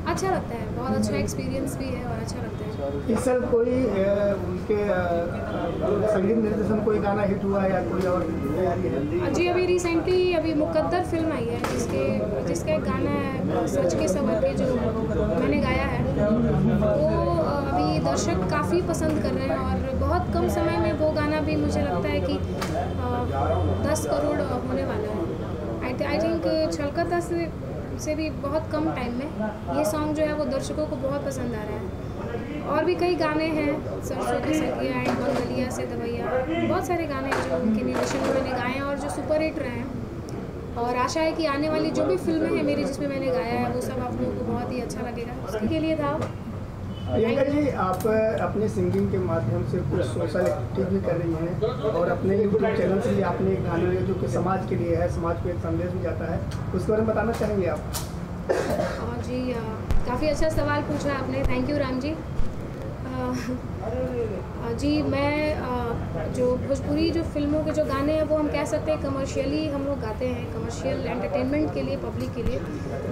अच्छा लगता है, बहुत अच्छा एक्सपीरियंस भी है और अच्छा लगता है। इस साल कोई उनके संगीत निर्देशन कोई गाना हिट हुआ है या कोई और तैयारी है? जी, अभी रिसेंटली अभी मुकद्दर फिल्म आई है जिसका एक गाना है सच के सबर के, जो मैंने गाया है, वो अभी दर्शक काफ़ी पसंद कर रहे हैं, और बहुत कम समय में वो गाना भी मुझे लगता है कि 10 करोड़ होने वाला है। आई थिंक छलकता से भी बहुत कम टाइम में ये सॉन्ग जो है वो दर्शकों को बहुत पसंद आ रहा है। और भी कई गाने हैं, सरसों की सगिया एंड बंगलिया से दवैया, बहुत सारे गाने हैं जो उनके निर्देशन में मैंने गाए हैं और जो सुपर हिट रहे हैं, और आशा है कि आने वाली जो भी फिल्में हैं मेरी जिसमें मैंने गाया है वो सब आप लोगों को बहुत ही अच्छा लगेगा, उसके लिए था। प्रियंका जी, आप अपने सिंगिंग के माध्यम से कुछ सोशल एक्टिविटी भी कर रही हैं, और अपने यूट्यूब चैनल से भी आपने एक गाने जो कि समाज के लिए है, समाज को एक संदेश भी जाता है, उसके बारे में बताना चाहेंगे आप? जी, काफ़ी अच्छा सवाल पूछा आपने, थैंक यू राम जी। जी, मैं जो भोजपुरी जो फिल्मों के जो गाने हैं वो हम कह सकते हैं कमर्शियली हम लोग गाते हैं, कमर्शियल एंटरटेनमेंट के लिए, पब्लिक के लिए,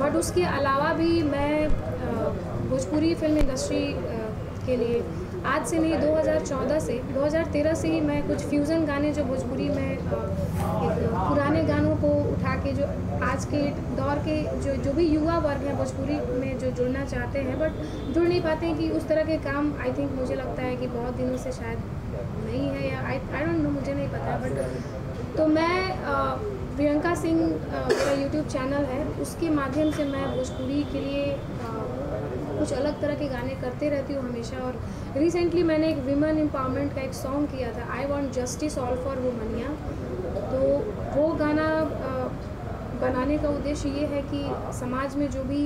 बट उसके अलावा भी मैं भोजपुरी फिल्म इंडस्ट्री के लिए आज से नहीं 2013 से ही मैं कुछ फ्यूज़न गाने जो भोजपुरी में एक पुराने गानों को उठा के जो आज के दौर के जो भी युवा वर्ग हैं भोजपुरी में जो जुड़ना चाहते हैं बट जुड़ नहीं पाते हैं, कि उस तरह के काम आई थिंक मुझे लगता है कि बहुत दिनों से शायद नहीं है, या आई डोंट नो, मुझे नहीं पता, बट तो मैं प्रियंका सिंह मेरा यूट्यूब चैनल है, उसके माध्यम से मैं भोजपुरी के लिए कुछ अलग तरह के गाने करते रहती हूँ हमेशा। और रिसेंटली मैंने एक विमेन एम्पावरमेंट का एक सॉन्ग किया था, I want justice all for वुमनिया, तो वो गाना बनाने का उद्देश्य ये है कि समाज में जो भी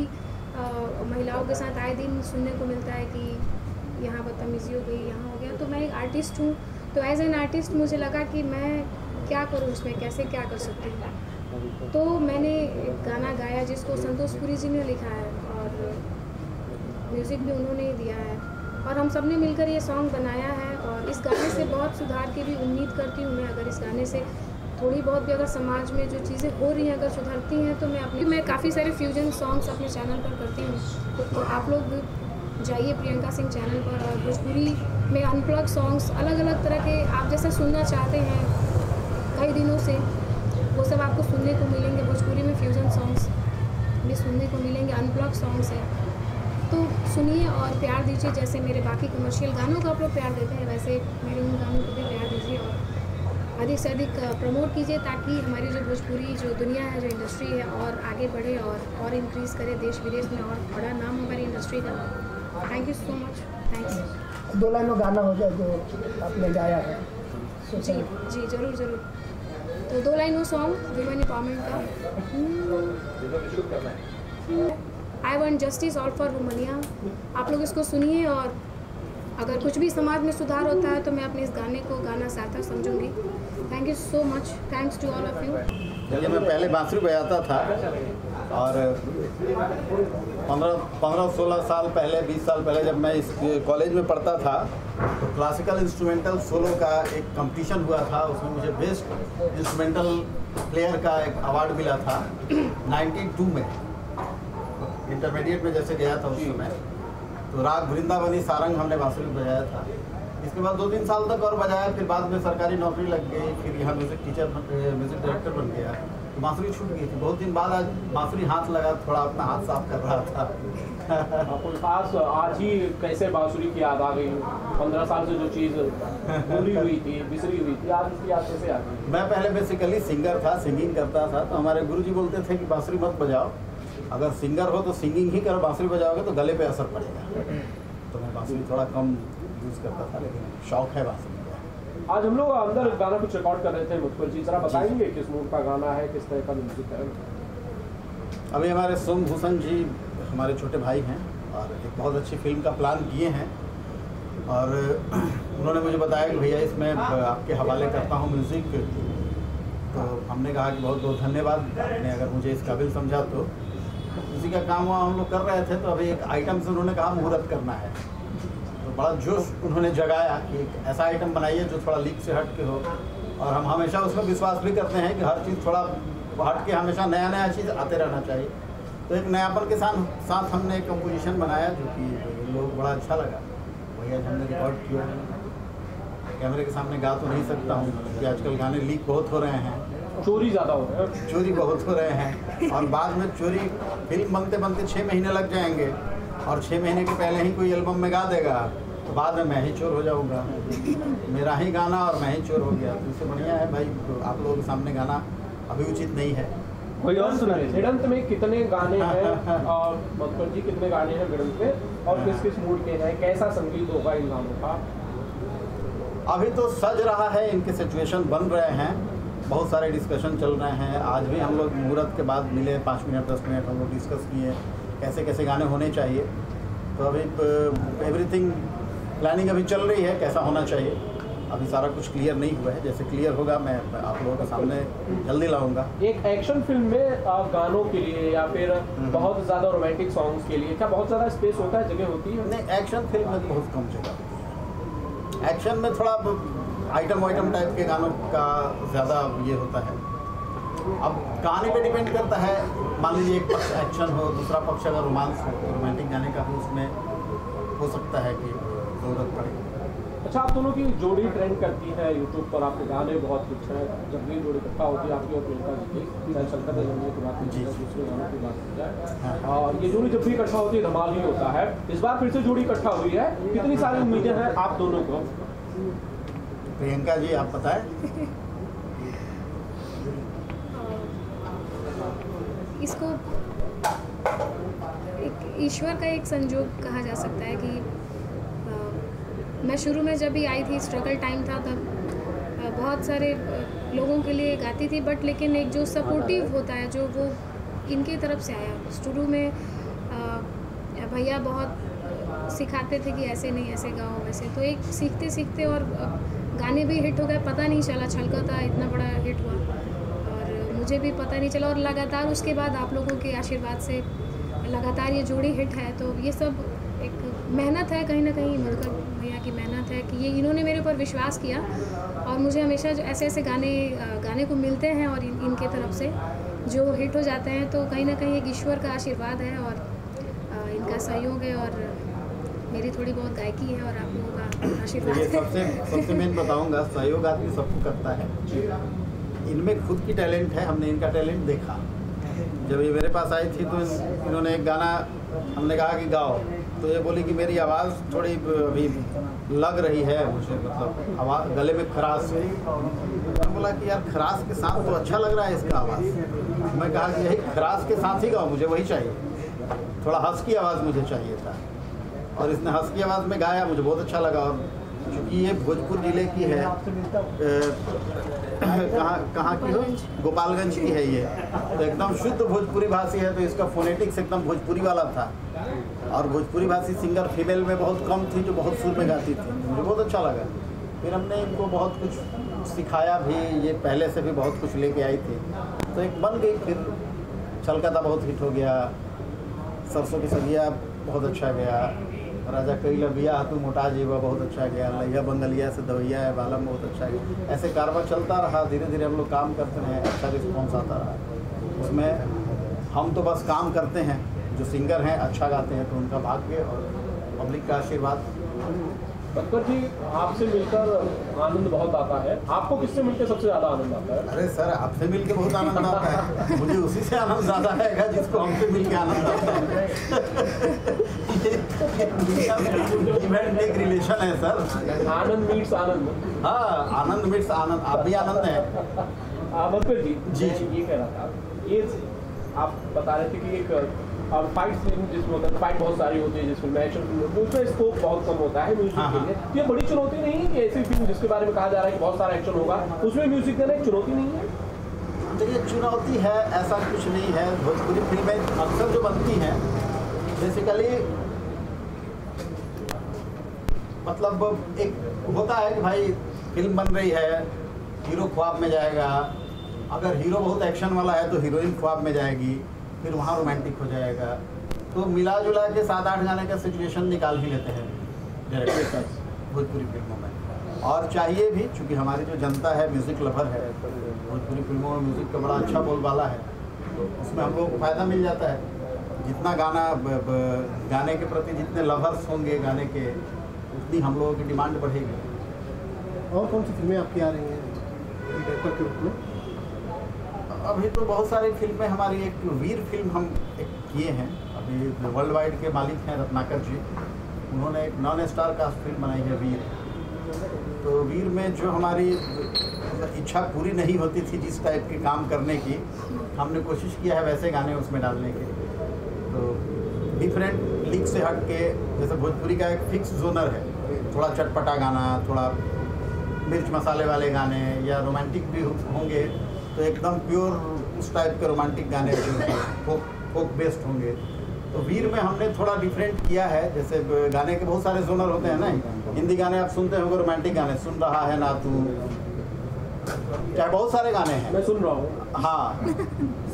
महिलाओं के साथ आए दिन सुनने को मिलता है कि यहाँ बदतमीज़ी हो गई, यहाँ हो गया, तो मैं एक आर्टिस्ट हूँ तो एज एन आर्टिस्ट मुझे लगा कि मैं क्या करूँ उसमें, कैसे क्या कर सकती हूँ। तो मैंने एक गाना गाया जिसको संतोष पुरी जी ने लिखा है और म्यूज़िक भी उन्होंने ही दिया है, और हम सब ने मिलकर ये सॉन्ग बनाया है। और इस गाने से बहुत सुधार की भी उम्मीद करती हूँ मैं। अगर इस गाने से थोड़ी बहुत भी अगर समाज में जो चीज़ें हो रही हैं अगर सुधरती हैं तो मैं काफ़ी सारे फ्यूजन सॉन्ग्स अपने चैनल पर करती हूँ। तो आप लोग जाइए प्रियंका सिंह चैनल पर, और भोजपुरी में अनप्लग सॉन्ग्स अलग अलग तरह के आप जैसा सुनना चाहते हैं कई दिनों से, वो सब आपको सुनने को मिलेंगे। भोजपुरी में फ्यूजन सॉन्ग्स भी सुनने को मिलेंगे, अनप्लग सॉन्ग्स हैं। तो सुनिए और प्यार दीजिए, जैसे मेरे बाकी कमर्शियल गानों को आप लोग प्यार देते हैं वैसे मेरे उन गानों को भी प्यार दीजिए, और अधिक से अधिक प्रमोट कीजिए ताकि हमारी जो भोजपुरी जो दुनिया है, जो इंडस्ट्री है, और आगे बढ़े और इंक्रीज़ करे देश विदेश में, और बड़ा नाम हमारी इंडस्ट्री का। Thank you so much. Thanks. 2 line में गाना हो जाए जो आपने गाया है। जी जी ज़रूर ज़रूर। तो 2 लाइनों सॉन्ग वुमेन एम्पावरमेंट का, I want justice all for वुमनिया। आप लोग इसको सुनिए, और अगर कुछ भी समाज में सुधार होता है तो मैं अपने इस गाने को गाना सार्थक समझूंगी। Thank you so much. Thanks to all of you. चलिए, मैं पहले बांसुरी बजाता था और 15-16 साल पहले, 20 साल पहले जब मैं इस कॉलेज में पढ़ता था तो क्लासिकल इंस्ट्रूमेंटल सोलो का एक कंपटीशन हुआ था। उसमें मुझे बेस्ट इंस्ट्रूमेंटल प्लेयर का एक अवार्ड मिला था 92 में। इंटरमीडिएट में जैसे गया था उस समय, तो राग वृंदावनी सारंग हमने बांसुरी में बजाया था। इसके बाद 2-3 साल तक और बजाया, फिर बाद में सरकारी नौकरी लग गई, फिर यहाँ म्यूज़िक टीचर, म्यूज़िक डायरेक्टर बन गया, तो बांसुरी छूट गई थी। बहुत दिन बाद आज बांसुरी हाथ लगा, थोड़ा अपना हाथ साफ कर रहा था। कुछ खास आज ही कैसे बांसुरी की याद आ गई? 15 साल से जो चीज़ भूली हुई थी, बिसरी हुई थी, आज उसकी याद कैसे आ गई? मैं पहले बेसिकली सिंगर था, सिंगिंग करता था, तो हमारे गुरुजी बोलते थे कि बांसुरी मत बजाओ, अगर सिंगर हो तो सिंगिंग ही करो, बांसुरी बजाओगे तो गले पे असर पड़ेगा। तो मैं बांसुरी थोड़ा कम यूज़ करता था, लेकिन शौक है बांसुरी का। आज हम लोग अंदर गाना कुछ रिकॉर्ड कर रहे थे मुझपर जी, जरा बताएंगे किस मूड का गाना है, किस तरह का म्यूजिक है? अभी हमारे सोमभूषण जी हमारे छोटे भाई हैं और एक बहुत अच्छी फिल्म का प्लान किए हैं, और उन्होंने मुझे बताया कि भैया इसमें आपके हवाले करता हूँ म्यूज़िक। तो हमने कहा कि बहुत बहुत धन्यवाद, आपने अगर मुझे इस काबिल समझा। तो उसी का काम वहाँ हम लोग कर रहे थे, तो अभी एक आइटम से उन्होंने कहा मुहूर्त करना है, तो बड़ा जोश उन्होंने जगाया कि एक ऐसा आइटम बनाइए जो थोड़ा लीक से हट के हो, और हम हमेशा उसमें विश्वास भी करते हैं कि हर चीज़ थोड़ा हट के हमेशा नया नया चीज़ आते रहना चाहिए। तो एक नयापन के साथ हमने एक कंपोजिशन बनाया जो कि लोग बड़ा अच्छा लगा, वही आज हमने रिकॉर्ड किया। कैमरे के सामने गा तो नहीं सकता हूँ क्योंकि आजकल गाने लीक बहुत हो रहे हैं, चोरी ज़्यादा हो रहा है, चोरी बहुत हो रहे हैं, और बाद में चोरी फिल्म बनते बनते 6 महीने लग जाएंगे, और 6 महीने के पहले ही कोई एल्बम में गा देगा तो बाद में मैं ही चोर हो जाऊंगा, मेरा ही गाना और मैं ही चोर हो गया। तो इससे बढ़िया है भाई, तो आप लोगों के सामने गाना अभी उचित नहीं है। कोई और सुना है? भिड़ंत में कितने गाने हैं और मधुकर जी कितने गाने हैं भिड़ंत में, और किस किस मूड के हैं, कैसा संगीत होगा इन गानों का? अभी तो सज रहा है, इनके सिचुएशन बन रहे हैं, बहुत सारे डिस्कशन चल रहे हैं। आज भी हम लोग मुहूर्त के बाद मिले, 5 मिनट 10 मिनट हम लोग डिस्कस किए कैसे कैसे गाने होने चाहिए। तो अभी एवरीथिंग प्लानिंग अभी चल रही है कैसा होना चाहिए, अभी सारा कुछ क्लियर नहीं हुआ है। जैसे क्लियर होगा मैं आप लोगों के सामने जल्दी लाऊंगा। एक एक्शन फिल्म में गानों के लिए या फिर बहुत ज़्यादा रोमांटिक सॉन्ग्स के लिए क्या बहुत ज़्यादा स्पेस होता है, जगह होती है? नहीं, एक्शन फिल्म में बहुत कम जगह होती है। एक्शन में थोड़ा आइटम टाइप के गानों का ज़्यादा ये होता है। अब कहानी पे डिपेंड करता है, मान लीजिए एक पक्ष एक्शन हो, दूसरा पक्ष अगर रोमांस हो, तो रोमांटिक गाने का भी उसमें हो सकता है कि ज़रूरत पड़े। अच्छा, आप दोनों की जोड़ी ट्रेंड करती है यूट्यूब पर, आपके गाने बहुत कुछ है, जब भी जोड़ी इकट्ठा होती है आपकी और प्रियंका जी की, शंकर जन्मे की बात की जाए, दूसरे गानों की बात की जाए, और ये जोड़ी जब भी इकट्ठा होती है धमाल ही होता है। इस बार फिर से जोड़ी इकट्ठा हुई है, कितनी सारी उम्मीदें हैं आप दोनों को? प्रियंका जी आप बताएं। इसको एक ईश्वर का एक संजोग कहा जा सकता है कि मैं शुरू में जब भी आई थी, स्ट्रगल टाइम था, तब बहुत सारे लोगों के लिए गाती थी, बट लेकिन एक जो सपोर्टिव होता है जो वो इनके तरफ से आया। शुरू में भैया बहुत सिखाते थे कि ऐसे नहीं ऐसे गाओ वैसे, तो एक सीखते सीखते और गाने भी हिट हो गए, पता नहीं चला, छलकता इतना बड़ा हिट हुआ और मुझे भी पता नहीं चला। और लगातार उसके बाद आप लोगों के आशीर्वाद से लगातार ये जोड़ी हिट है। तो ये सब एक मेहनत है, कहीं ना कहीं मधुकर भैया की मेहनत है कि ये इन्होंने मेरे ऊपर विश्वास किया और मुझे हमेशा जो ऐसे ऐसे गाने को मिलते हैं और इनके तरफ से जो हिट हो जाते हैं, तो कहीं ना कहीं एक ईश्वर का आशीर्वाद है और इनका सहयोग है और मेरी थोड़ी बहुत गायकी है और आप लोगों का आशीर्वाद है। सबसे मेन बताऊंगा, सहयोग आदमी सबको करता है। इनमें खुद की टैलेंट है, हमने इनका टैलेंट देखा। जब ये मेरे पास आई थी तो इन्होंने एक गाना, हमने कहा कि गाओ, तो ये बोली कि मेरी आवाज़ थोड़ी अभी लग रही है मुझे, मतलब आवाज़ गले में खराश है। मैंने बोला कि यार खराश के साथ तो अच्छा लग रहा है इसका आवाज़। मैं कहा कि यही खराश के साथ ही गाओ, मुझे वही चाहिए, थोड़ा हंस की आवाज़ मुझे चाहिए था। और इसने हंस की आवाज़ में गाया, मुझे बहुत अच्छा लगा। और चूँकि ये भोजपुर ज़िले की है, कहाँ की हो, गोपालगंज की है ये, तो एकदम शुद्ध भोजपुरी भाषी है, तो इसका फोनेटिक्स एकदम भोजपुरी वाला था। और भोजपुरी भाषी सिंगर फीमेल में बहुत कम थी जो बहुत सुर में गाती थी, मुझे बहुत अच्छा लगा। फिर हमने इनको बहुत कुछ सिखाया भी, ये पहले से भी बहुत कुछ लेके आई थी, तो एक बन गई। फिर छलकता बहुत हिट हो गया, सरसों की सब्जियाँ बहुत अच्छा गया, राजा कई लबिया तू मोटा जीवा बहुत अच्छा गया, लैया बंगलिया से दवैया है बालम बहुत अच्छा गया। ऐसे कारवा चलता रहा, धीरे धीरे हम लोग काम करते हैं, अच्छा रिस्पॉन्स आता रहा। उसमें हम तो बस काम करते हैं, जो सिंगर हैं अच्छा गाते हैं तो उनका भाग्य और पब्लिक का आशीर्वाद। मधुकर जी, आपसे मिलकर आनंद बहुत आता है। आपको किससे मिलकर सबसे ज़्यादा आनंद आता है? अरे सर, आपसे मिलके बहुत आनंद आता है। मुझे उसी से आनंद ज़्यादा आएगा जिसको हमसे मिलके आनंद आता है। इवेंट एक रिलेशन है सर, आनंद मीट्स आनंद। हाँ, आनंद मीट्स आनंद। आप भी आनंद है। मधुकर जी ये कह रहा था, ये आप बता रहे थे कि एक फाइट सीन जिसमें होता है, फाइट बहुत सारी होती है जिसमें एक्शन उसमें स्कोप बहुत कम होता है म्यूजिक के लिए। ये बड़ी चुनौती नहीं है कि ऐसी फिल्म जिसके बारे में कहा जा रहा है कि बहुत सारा एक्शन होगा, उसमें म्यूजिक देना एक चुनौती नहीं है? देखिए, चुनौती है ऐसा कुछ नहीं है। भोजपुरी फिल्में अक्सर जो बनती हैं बेसिकली मतलब एक होता है कि भाई फिल्म बन रही है, हीरो ख्वाब में जाएगा, अगर हीरो बहुत एक्शन वाला है तो हीरोइन ख्वाब में जाएगी, फिर वहाँ रोमांटिक हो जाएगा। तो मिला जुला के 7-8 गाने का सिचुएशन निकाल ही लेते हैं डायरेक्टर भोजपुरी फिल्मों में। और चाहिए भी, चूँकि हमारी जो जनता है म्यूज़िक लवर है, भोजपुरी फिल्मों में म्यूज़िक का बड़ा अच्छा बोलबाला है, तो उसमें हम लोगों को फ़ायदा मिल जाता है। जितना गाने के प्रति जितने लवर्स होंगे गाने के, उतनी हम लोगों की डिमांड बढ़ेगी। और कौन सी फिल्में आपकी आ रही हैं डायरेक्टर के रूप में? अभी तो बहुत सारी फिल्में हमारी, एक वीर फिल्म हम एक किए हैं अभी। वर्ल्ड वाइड के मालिक हैं रत्नाकर जी, उन्होंने एक नॉन स्टार कास्ट फिल्म बनाई है वीर। तो वीर में जो हमारी इच्छा पूरी नहीं होती थी जिस टाइप के काम करने की, हमने कोशिश किया है वैसे गाने उसमें डालने के। तो डिफरेंट लीग से हट के, जैसे भोजपुरी का एक फिक्स जोनर है, थोड़ा चटपटा गाना, थोड़ा मिर्च मसाले वाले गाने, या रोमांटिक भी होंगे तो एकदम प्योर उस टाइप के रोमांटिक गाने फोक बेस्ड होंगे। तो वीर में हमने थोड़ा डिफरेंट किया है। जैसे गाने के बहुत सारे जोनर होते हैं ना, हिंदी गाने आप सुनते होंगे, रोमांटिक गाने, सुन रहा है ना तू, क्या बहुत सारे गाने हैं, मैं सुन रहा हूँ। हाँ,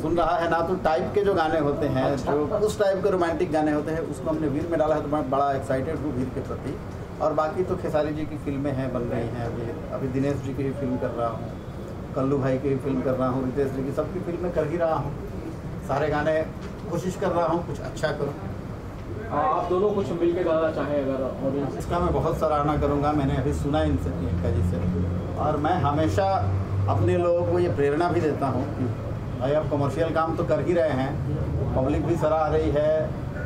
सुन रहा है ना तू टाइप के जो गाने होते हैं, जो उस टाइप के रोमांटिक गाने होते हैं, उसको हमने वीर में डाला है। तो मैं बड़ा एक्साइटेड हूँ वीर के प्रति। और बाकी तो खेसारी जी की फिल्में हैं, बन रही हैं। अभी दिनेश जी की भी फिल्म कर रहा हूँ, कल्लू भाई की भी फिल्म कर रहा हूँ, रितेश जी की, सबकी फिल्में कर ही रहा हूँ। सारे गाने कोशिश कर रहा हूँ कुछ अच्छा करूँ। आप दोनों कुछ मिल के गाना चाहें अगर ऑडियंस? इसका मैं बहुत सराहना करूँगा। मैंने अभी सुना इनसे, प्रियंका जी से, और मैं हमेशा अपने लोगों को ये प्रेरणा भी देता हूँ कि भाई आप कमर्शियल काम तो कर ही रहे हैं, पब्लिक भी सराह रही है,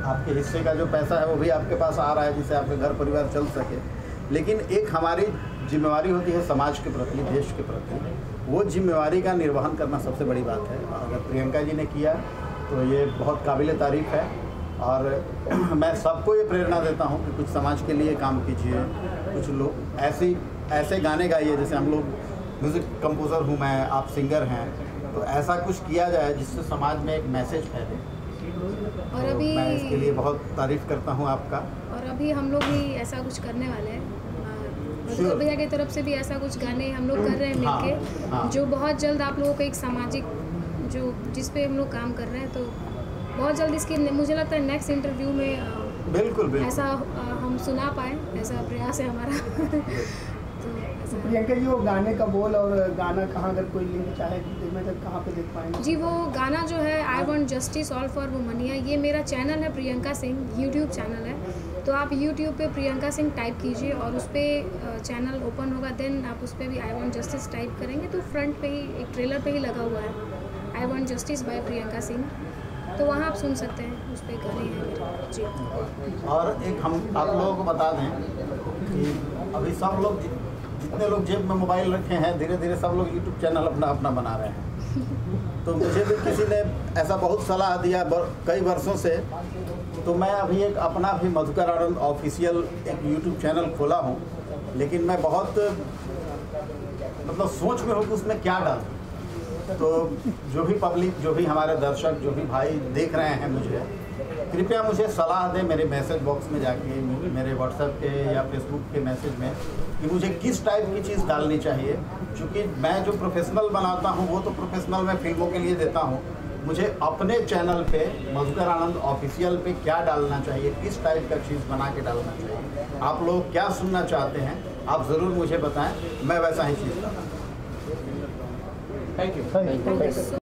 आपके हिस्से का जो पैसा है वो भी आपके पास आ रहा है जिससे आपके घर परिवार चल सके। लेकिन एक हमारी जिम्मेवारी होती है समाज के प्रति, देश के प्रति, वो जिम्मेवारी का निर्वहन करना सबसे बड़ी बात है। अगर प्रियंका जी ने किया तो ये बहुत काबिल तारीफ़ है। और मैं सबको ये प्रेरणा देता हूँ कि कुछ समाज के लिए काम कीजिए, कुछ लोग ऐसे गाने गाइए। जैसे हम लोग म्यूज़िक कंपोज़र हूँ मैं, आप सिंगर हैं, तो ऐसा कुछ किया जाए जिससे समाज में एक मैसेज फैले। और अभी मैं इसके लिए बहुत तारीफ़ करता हूँ आपका। और अभी हम लोग भी ऐसा कुछ करने वाले हैं। मधुकर भैया की तरफ से भी ऐसा कुछ गाने हम लोग कर रहे हैं मिलके, जो बहुत जल्द आप लोगों को एक सामाजिक जो जिस पे हम लोग काम कर रहे हैं, तो बहुत जल्द इसकी मुझे लगता है नेक्स्ट इंटरव्यू में बिल्कुल ऐसा हम सुना पाए, ऐसा प्रयास है हमारा। तो प्रियंका जी, वो गाने का बोल और गाना कहाँ, अगर कोई लिंक चाहे देखना चाहे कहाँ पे देख पाएंगे? जी, वो गाना जो है I want justice all for वुमनिया, ये मेरा चैनल है प्रियंका सिंह, यूट्यूब चैनल है। तो आप यूट्यूब पे प्रियंका सिंह टाइप कीजिए और उस पर चैनल ओपन होगा, देन आप उस पर भी आई वांट जस्टिस टाइप करेंगे तो फ्रंट पे ही एक ट्रेलर पे ही लगा हुआ है I want justice by Priyanka Singh, तो वहाँ आप सुन सकते हैं, उस पर गाने हैं जी। और एक हम आप लोगों को बता दें कि अभी सब लोग जितने लोग जेब में मोबाइल रखे हैं, धीरे धीरे सब लोग यूट्यूब चैनल अपना अपना बना रहे हैं। तो मुझे भी किसी ने ऐसा बहुत सलाह दिया कई वर्षों से, तो मैं अभी एक अपना भी मधुकर आनंद ऑफिशियल एक यूट्यूब चैनल खोला हूँ, लेकिन मैं बहुत मतलब सोच में हूँ कि उसमें क्या डालूं। तो जो भी पब्लिक, जो भी हमारे दर्शक, जो भी भाई देख रहे हैं मुझे, कृपया मुझे सलाह दें मेरे मैसेज बॉक्स में जाके, मेरे व्हाट्सएप के या फेसबुक के मैसेज में, कि मुझे किस टाइप की चीज़ डालनी चाहिए। क्योंकि मैं जो प्रोफेशनल बनाता हूँ वो तो प्रोफेशनल मैं फिल्मों के लिए देता हूँ, मुझे अपने चैनल पे मधुकर आनंद ऑफिशियल पे क्या डालना चाहिए, किस टाइप का चीज़ बना के डालना चाहिए, आप लोग क्या सुनना चाहते हैं, आप ज़रूर मुझे बताएं, मैं वैसा ही चीज़ डालूँ। Thank you.